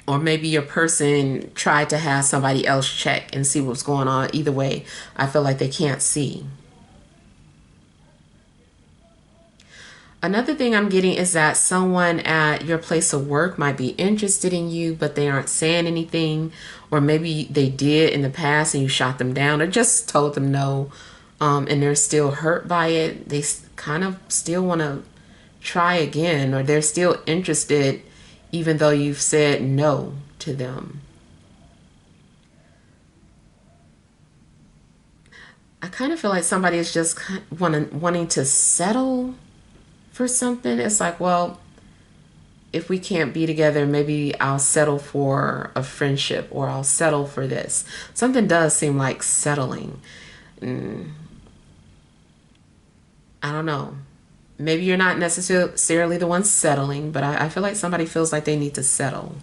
Or maybe your person tried to have somebody else check and see what's going on. Either way, I feel like they can't see. Another thing I'm getting is that someone at your place of work might be interested in you, but they aren't saying anything. Or maybe they did in the past and you shot them down or just told them no. And they're still hurt by it. They kind of still want to try again, or they're still interested even though you've said no to them. I kind of feel like somebody is just wanting to settle for something. It's like, well, if we can't be together, maybe I'll settle for a friendship, or I'll settle for this. Something does seem like settling. I don't know. Maybe you're not necessarily the one settling, but I feel like somebody feels like they need to settle.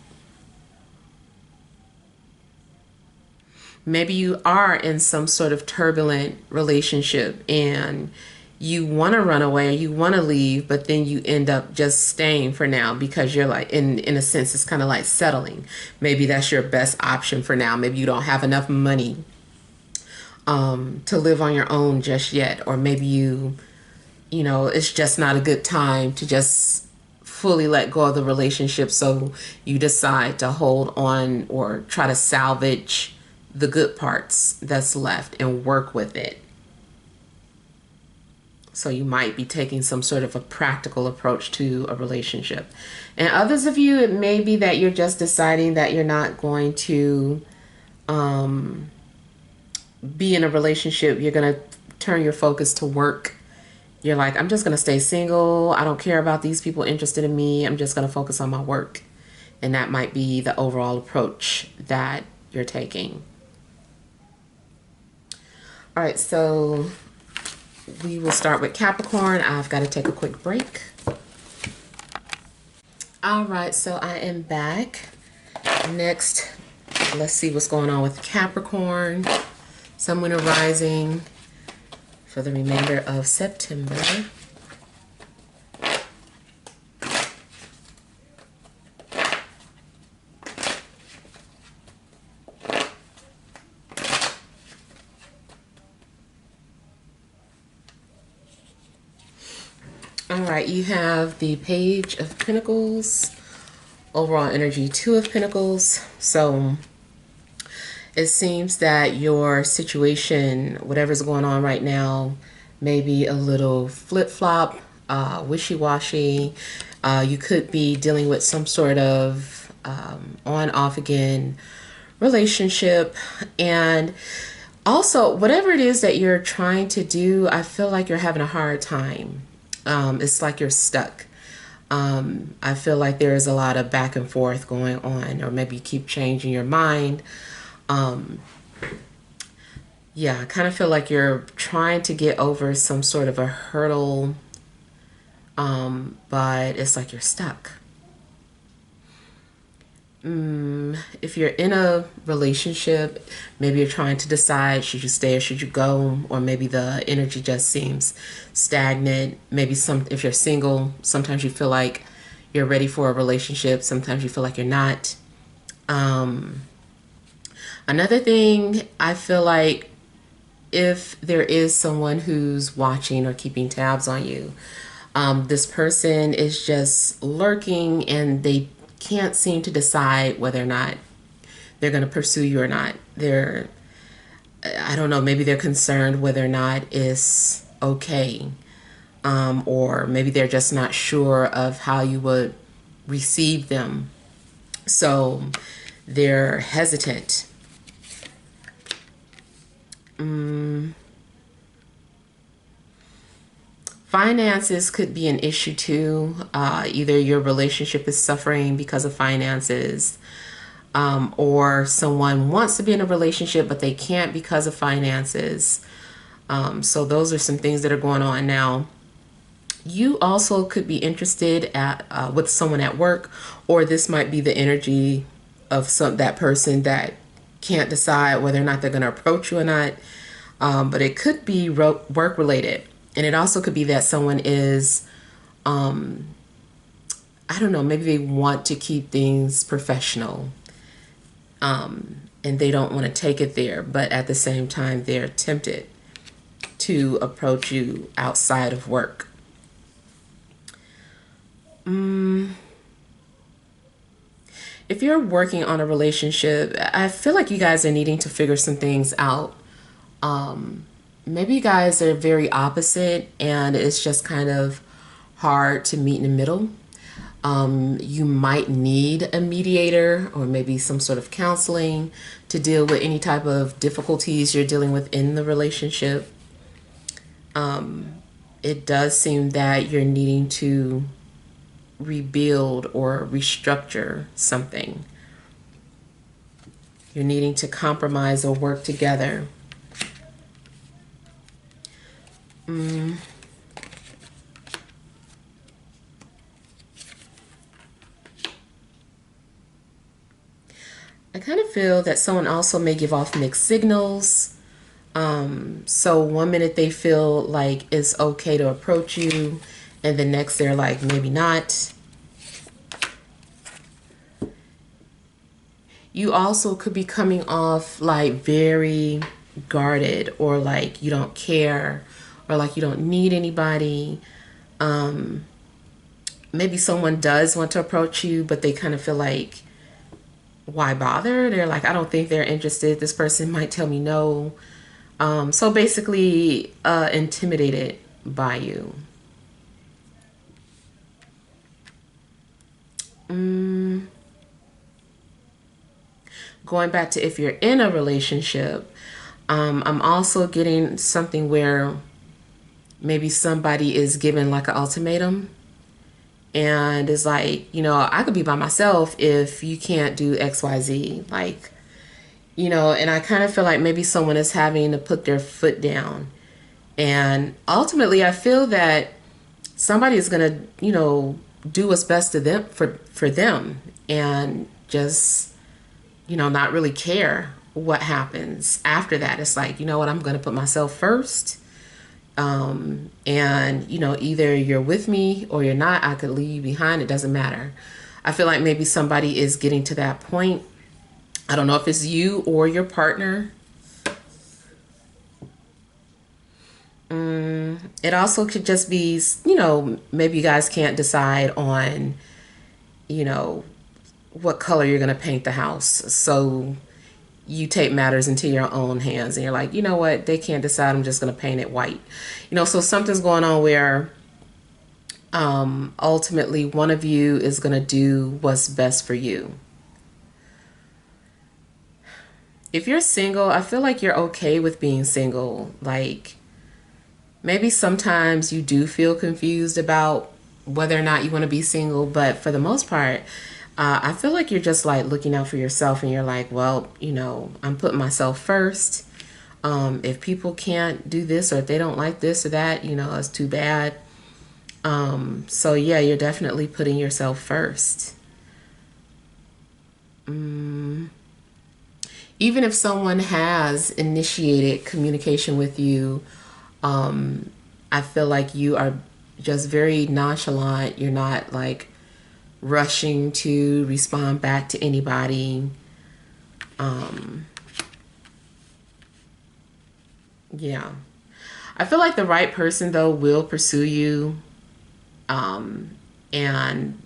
Maybe you are in some sort of turbulent relationship and you want to run away, you want to leave, but then you end up just staying for now because you're like, in a sense, it's kind of like settling. Maybe that's your best option for now. Maybe you don't have enough money to live on your own just yet. Or maybe you know, it's just not a good time to just fully let go of the relationship. So you decide to hold on or try to salvage the good parts that's left and work with it. So you might be taking some sort of a practical approach to a relationship. And others of you, it may be that you're just deciding that you're not going to be in a relationship. You're going to turn your focus to work. You're like, I'm just going to stay single. I don't care about these people interested in me. I'm just going to focus on my work. And that might be the overall approach that you're taking. All right, so we will start with Capricorn. I've got to take a quick break. All right, so I am back. Next, let's see what's going on with Capricorn. Sun, Moon, and Rising for the remainder of September. All right, you have the Page of Pentacles, overall energy, Two of Pentacles. So it seems that your situation, whatever's going on right now, may be a little flip-flop, wishy-washy. You could be dealing with some sort of on-off again relationship. And also, whatever it is that you're trying to do, I feel like you're having a hard time. It's like you're stuck. I feel like there is a lot of back and forth going on, or maybe you keep changing your mind. Yeah, I kind of feel like you're trying to get over some sort of a hurdle, but it's like you're stuck. If you're in a relationship, maybe you're trying to decide, should you stay or should you go? Or maybe the energy just seems stagnant. Maybe if you're single, sometimes you feel like you're ready for a relationship. Sometimes you feel like you're not. Another thing, I feel like if there is someone who's watching or keeping tabs on you, this person is just lurking and they can't seem to decide whether or not they're going to pursue you or not. I don't know, maybe they're concerned whether or not it's okay. Or maybe they're just not sure of how you would receive them. So they're hesitant. Finances could be an issue too. Either your relationship is suffering because of finances, or someone wants to be in a relationship but they can't because of finances. So those are some things that are going on now. You also could be interested with someone at work, or this might be the energy of that person that can't decide whether or not they're going to approach you or not. But it could be work related. And it also could be that someone is, I don't know, maybe they want to keep things professional, and they don't want to take it there, but at the same time, they're tempted to approach you outside of work. If you're working on a relationship, I feel like you guys are needing to figure some things out. Maybe you guys are very opposite and it's just kind of hard to meet in the middle. You might need a mediator or maybe some sort of counseling to deal with any type of difficulties you're dealing with in the relationship. It does seem that you're needing to rebuild or restructure something. You're needing to compromise or work together. I kind of feel that someone also may give off mixed signals. So one minute they feel like it's okay to approach you, and the next they're like, maybe not. You also could be coming off like very guarded, or like you don't care, or like you don't need anybody. Maybe someone does want to approach you, but they kind of feel like, why bother? They're like, I don't think they're interested. This person might tell me no. So basically intimidated by you. Going back to if you're in a relationship, I'm also getting something where maybe somebody is given like an ultimatum and is like, you know, I could be by myself if you can't do XYZ. Like, you know, and I kind of feel like maybe someone is having to put their foot down. And ultimately, I feel that somebody is going to, you know, do what's best to them for them and just, you know, not really care what happens after that. It's like, you know what, I'm going to put myself first. And, you know, either you're with me or you're not. I could leave you behind. It doesn't matter. I feel like maybe somebody is getting to that point. I don't know if it's you or your partner. It also could just be, you know, maybe you guys can't decide on, you know, what color you're going to paint the house. So you take matters into your own hands and you're like, you know what, they can't decide. I'm just going to paint it white. You know, so something's going on where ultimately one of you is going to do what's best for you. If you're single, I feel like you're okay with being single. Like, maybe sometimes you do feel confused about whether or not you want to be single, but for the most part, I feel like you're just like looking out for yourself and you're like, well, you know, I'm putting myself first. If people can't do this or if they don't like this or that, you know, it's too bad. So yeah, you're definitely putting yourself first. Even if someone has initiated communication with you, I feel like you are just very nonchalant. You're not like rushing to respond back to anybody. Yeah. I feel like the right person, though, will pursue you. And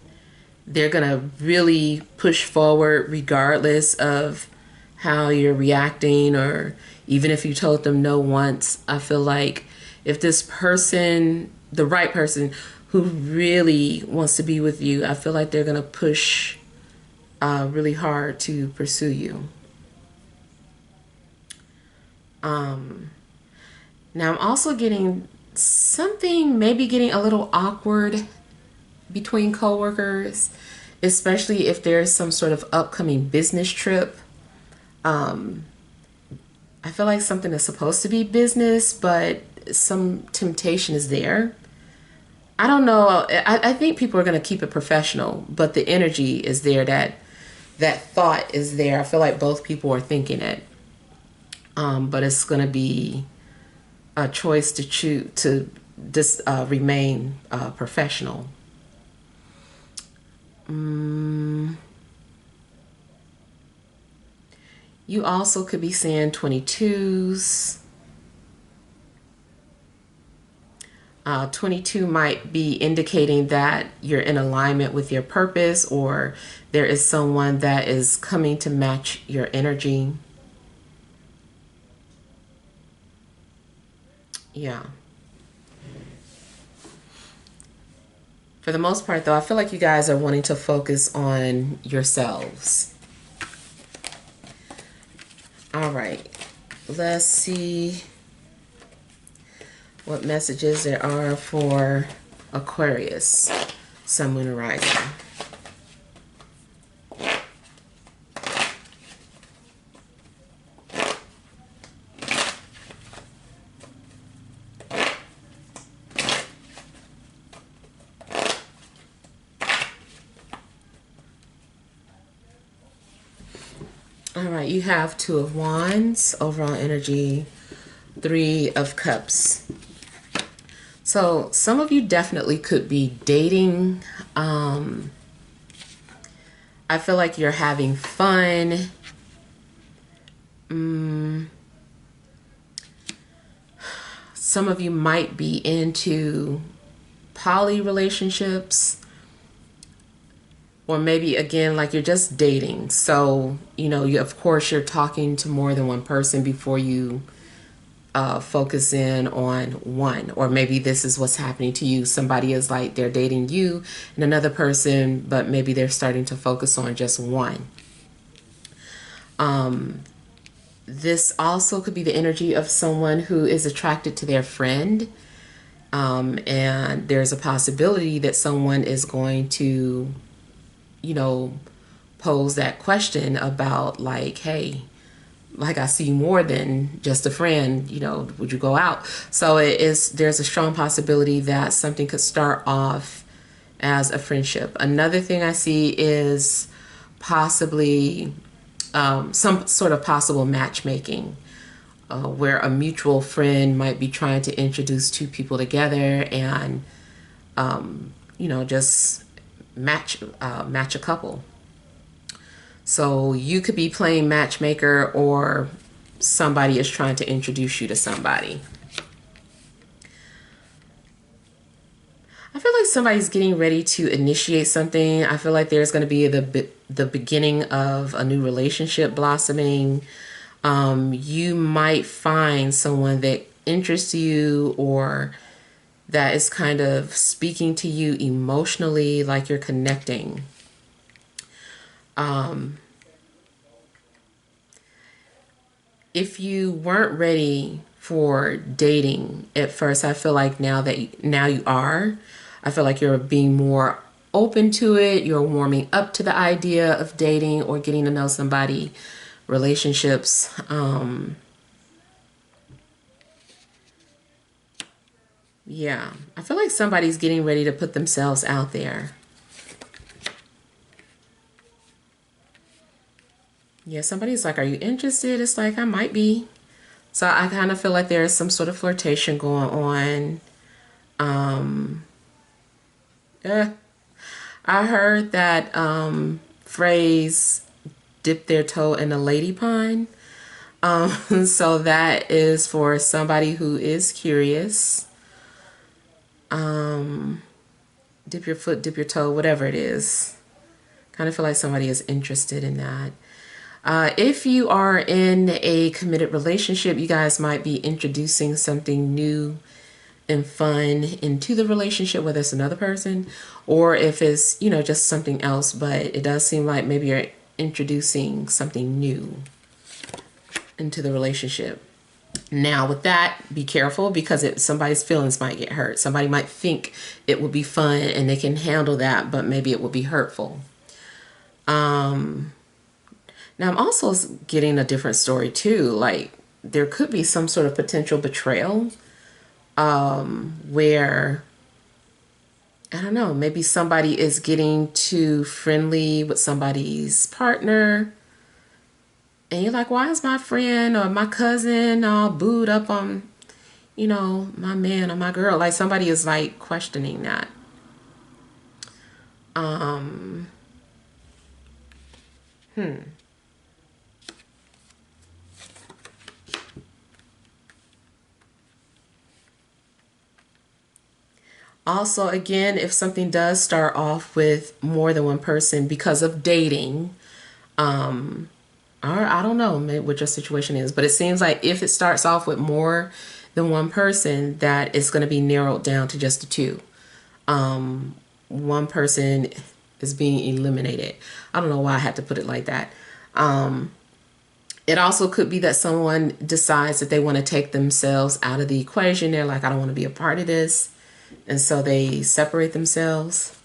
they're going to really push forward regardless of how you're reacting, or even if you told them no once. I feel like if this person, the right person who really wants to be with you, I feel like they're going to push really hard to pursue you. Now I'm also getting something, maybe getting a little awkward between coworkers, especially if there's some sort of upcoming business trip. I feel like something is supposed to be business, but some temptation is there. I don't know. I think people are going to keep it professional, but the energy is there. That thought is there. I feel like both people are thinking it. But it's going to be a choice to choose to just remain professional. You also could be seeing 22s. 22 might be indicating that you're in alignment with your purpose, or there is someone that is coming to match your energy. Yeah. For the most part, though, I feel like you guys are wanting to focus on yourselves. All right. Let's see what messages there are for Aquarius, Sun, Moon, and Rising. All right, you have Two of Wands, overall energy, Three of Cups. So some of you definitely could be dating. I feel like you're having fun. Some of you might be into poly relationships. Or maybe, again, like you're just dating. So, you know, of course, you're talking to more than one person before you focus in on one. Or maybe this is what's happening to you. Somebody is like, they're dating you and another person, but maybe they're starting to focus on just one. This also could be the energy of someone who is attracted to their friend. And there's a possibility that someone is going to, you know, pose that question about like, hey, like I see you more than just a friend, you know, would you go out? So there's a strong possibility that something could start off as a friendship. Another thing I see is possibly some sort of possible matchmaking where a mutual friend might be trying to introduce two people together and, you know, just match a couple. So you could be playing matchmaker, or somebody is trying to introduce you to somebody. I feel like somebody's getting ready to initiate something. I feel like there's going to be the beginning of a new relationship blossoming. You might find someone that interests you, or that is kind of speaking to you emotionally, like you're connecting. If you weren't ready for dating at first, I feel like now you are. I feel like you're being more open to it. You're warming up to the idea of dating or getting to know somebody, relationships. Yeah, I feel like somebody's getting ready to put themselves out there. Yeah, somebody's like, are you interested? It's like, I might be. So I kind of feel like there's some sort of flirtation going on. I heard that phrase, dip their toe in a lady pond. So that is for somebody who is curious. Dip your foot, dip your toe, whatever it is. Kind of feel like somebody is interested in that. If you are in a committed relationship, you guys might be introducing something new and fun into the relationship, whether it's another person or if it's, you know, just something else. But it does seem like maybe you're introducing something new into the relationship. Now, with that, be careful, because somebody's feelings might get hurt. Somebody might think it would be fun and they can handle that, but maybe it would be hurtful. Now, I'm also getting a different story too. Like, there could be some sort of potential betrayal where, I don't know, maybe somebody is getting too friendly with somebody's partner. And you're like, why is my friend or my cousin all booed up on, you know, my man or my girl. Like somebody is like questioning that. Also, again, if something does start off with more than one person because of dating, or I don't know what your situation is, but it seems like if it starts off with more than one person, that it's going to be narrowed down to just the two. One person is being eliminated. I don't know why I had to put it like that. It also could be that someone decides that they want to take themselves out of the equation. They're like, I don't want to be a part of this. And so they separate themselves.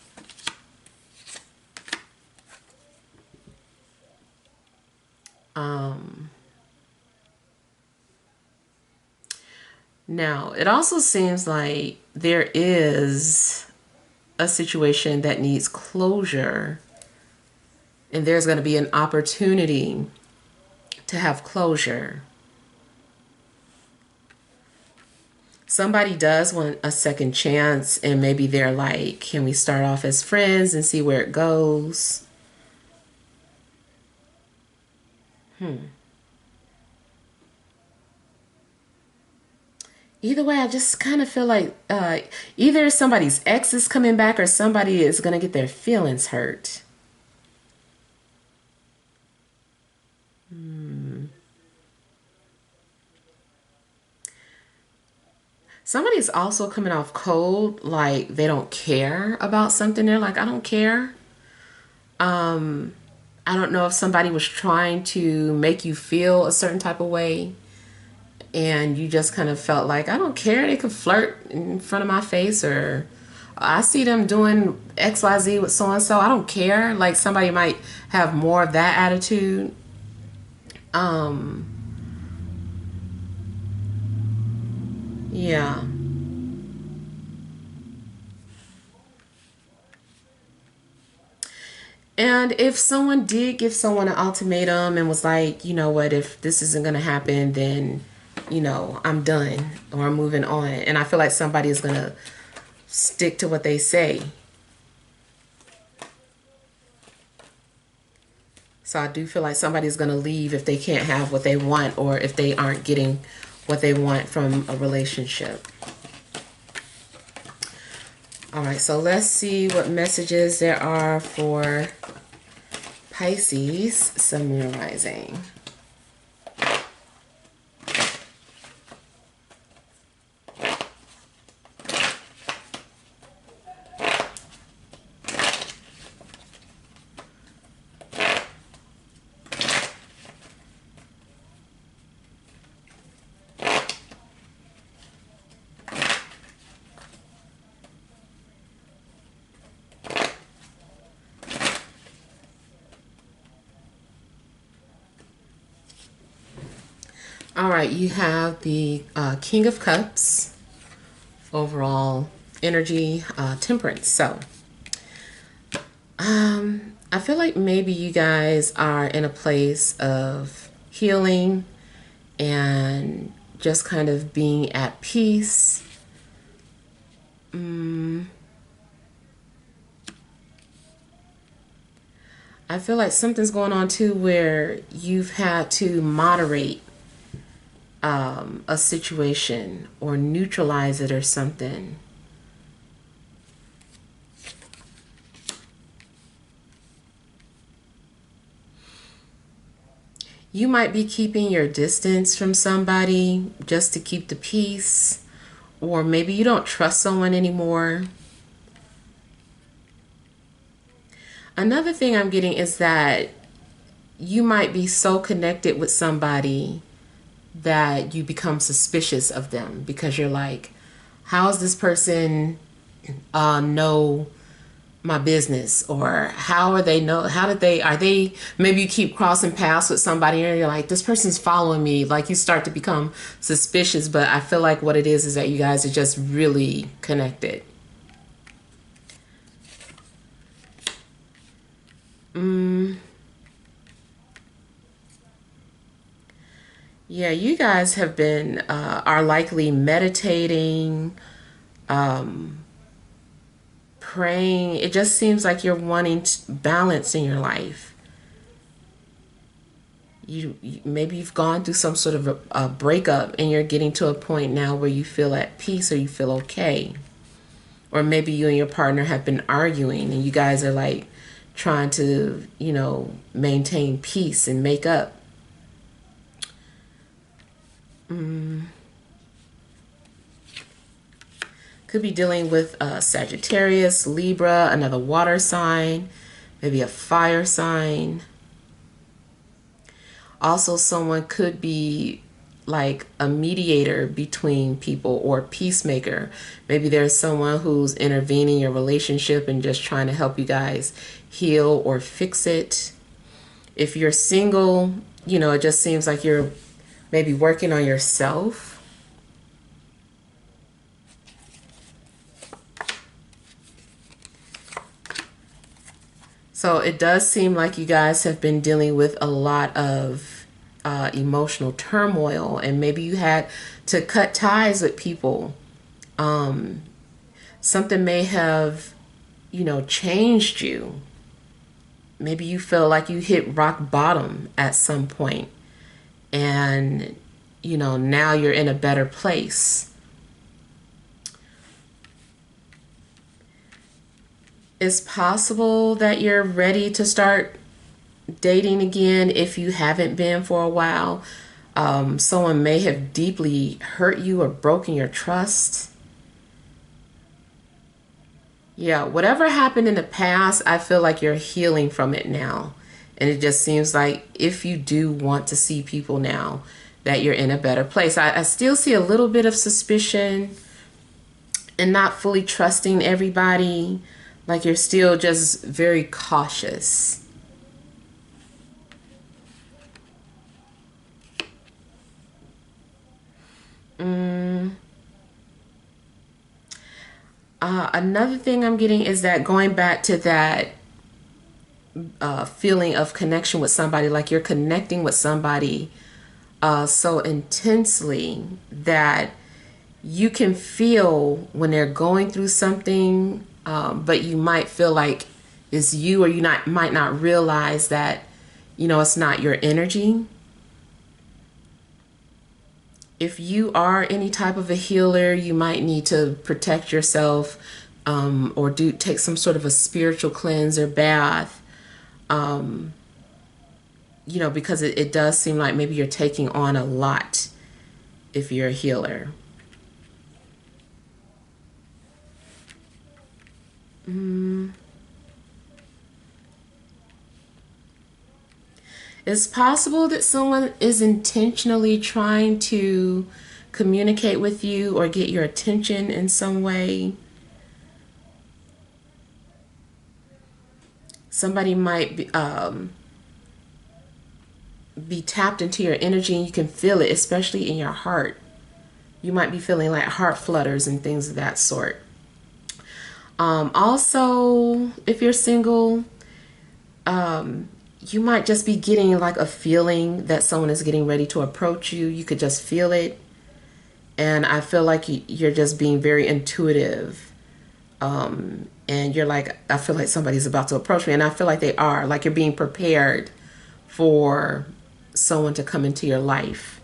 Now, it also seems like there is a situation that needs closure, and there's going to be an opportunity to have closure. Somebody does want a second chance, and maybe they're like, can we start off as friends and see where it goes? Either way, I just kind of feel like either somebody's ex is coming back or somebody is going to get their feelings hurt. Somebody's also coming off cold, like they don't care about something. They're like, I don't care. I don't know if somebody was trying to make you feel a certain type of way and you just kind of felt like, I don't care. They could flirt in front of my face, or I see them doing XYZ with so and so. I don't care. Like somebody might have more of that attitude. Yeah. And if someone did give someone an ultimatum and was like, you know what, if this isn't going to happen, then, you know, I'm done or I'm moving on. And I feel like somebody is going to stick to what they say. So I do feel like somebody's going to leave if they can't have what they want or if they aren't getting what they want from a relationship. All right, so let's see what messages there are for Pisces, Sun, Moon, Rising. All right, you have the King of Cups, overall energy, temperance. So, I feel like maybe you guys are in a place of healing and just kind of being at peace. I feel like something's going on too where you've had to moderate a situation or neutralize it or something. You might be keeping your distance from somebody just to keep the peace, or maybe you don't trust someone anymore. Another thing I'm getting is that you might be so connected with somebody that you become suspicious of them because you're like, how is this person know my business, or how are they know, how did they, are they, maybe you keep crossing paths with somebody and you're like, this person's following me, like you start to become suspicious. But I feel like what it is that you guys are just really connected. Yeah, you guys have been, are likely meditating, praying. It just seems like you're wanting balance in your life. Maybe you've gone through some sort of a breakup and you're getting to a point now where you feel at peace or you feel okay. Or maybe you and your partner have been arguing and you guys are like trying to, maintain peace and make up. Could be dealing with Sagittarius, Libra, another water sign, maybe a fire sign. Also, someone could be like a mediator between people or peacemaker. Maybe there's someone who's intervening in your relationship and just trying to help you guys heal or fix it. If you're single, it just seems like you're maybe working on yourself. So it does seem like you guys have been dealing with a lot of emotional turmoil, and maybe you had to cut ties with people. Something may have, changed you. Maybe you feel like you hit rock bottom at some point, and, now you're in a better place. It's possible that you're ready to start dating again if you haven't been for a while. Someone may have deeply hurt you or broken your trust. Yeah, whatever happened in the past, I feel like you're healing from it now. And it just seems like if you do want to see people now, that you're in a better place. I still see a little bit of suspicion and not fully trusting everybody. Like you're still just very cautious. Another thing I'm getting is that going back to that feeling of connection with somebody, like you're connecting with somebody so intensely that you can feel when they're going through something, but you might feel like it's you, or you might not realize that, it's not your energy. If you are any type of a healer, you might need to protect yourself, or take some sort of a spiritual cleanse or bath, because it does seem like maybe you're taking on a lot if you're a healer. It's possible that someone is intentionally trying to communicate with you or get your attention in some way. Somebody might be tapped into your energy, and you can feel it, especially in your heart. You might be feeling like heart flutters and things of that sort. Also, if you're single, you might just be getting like a feeling that someone is getting ready to approach you. You could just feel it. And I feel like you're just being very intuitive. And you're like, I feel like somebody's about to approach me. And I feel like they are. Like you're being prepared for someone to come into your life.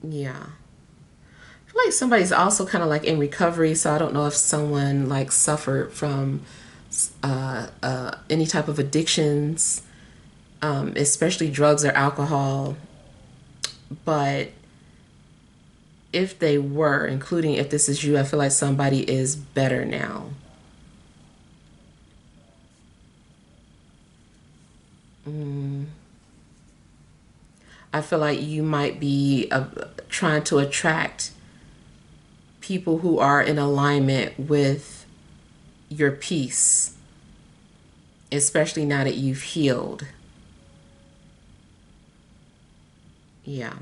Yeah. I feel like somebody's also kind of like in recovery. So I don't know if someone like suffered from any type of addictions, especially drugs or alcohol. But if they were, including if this is you, I feel like somebody is better now. I feel like you might be trying to attract people who are in alignment with your peace, especially now that you've healed. Yeah.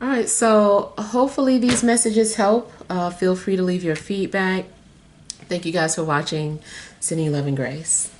All right, so hopefully these messages help. Feel free to leave your feedback. Thank you guys for watching. Sending you love and grace.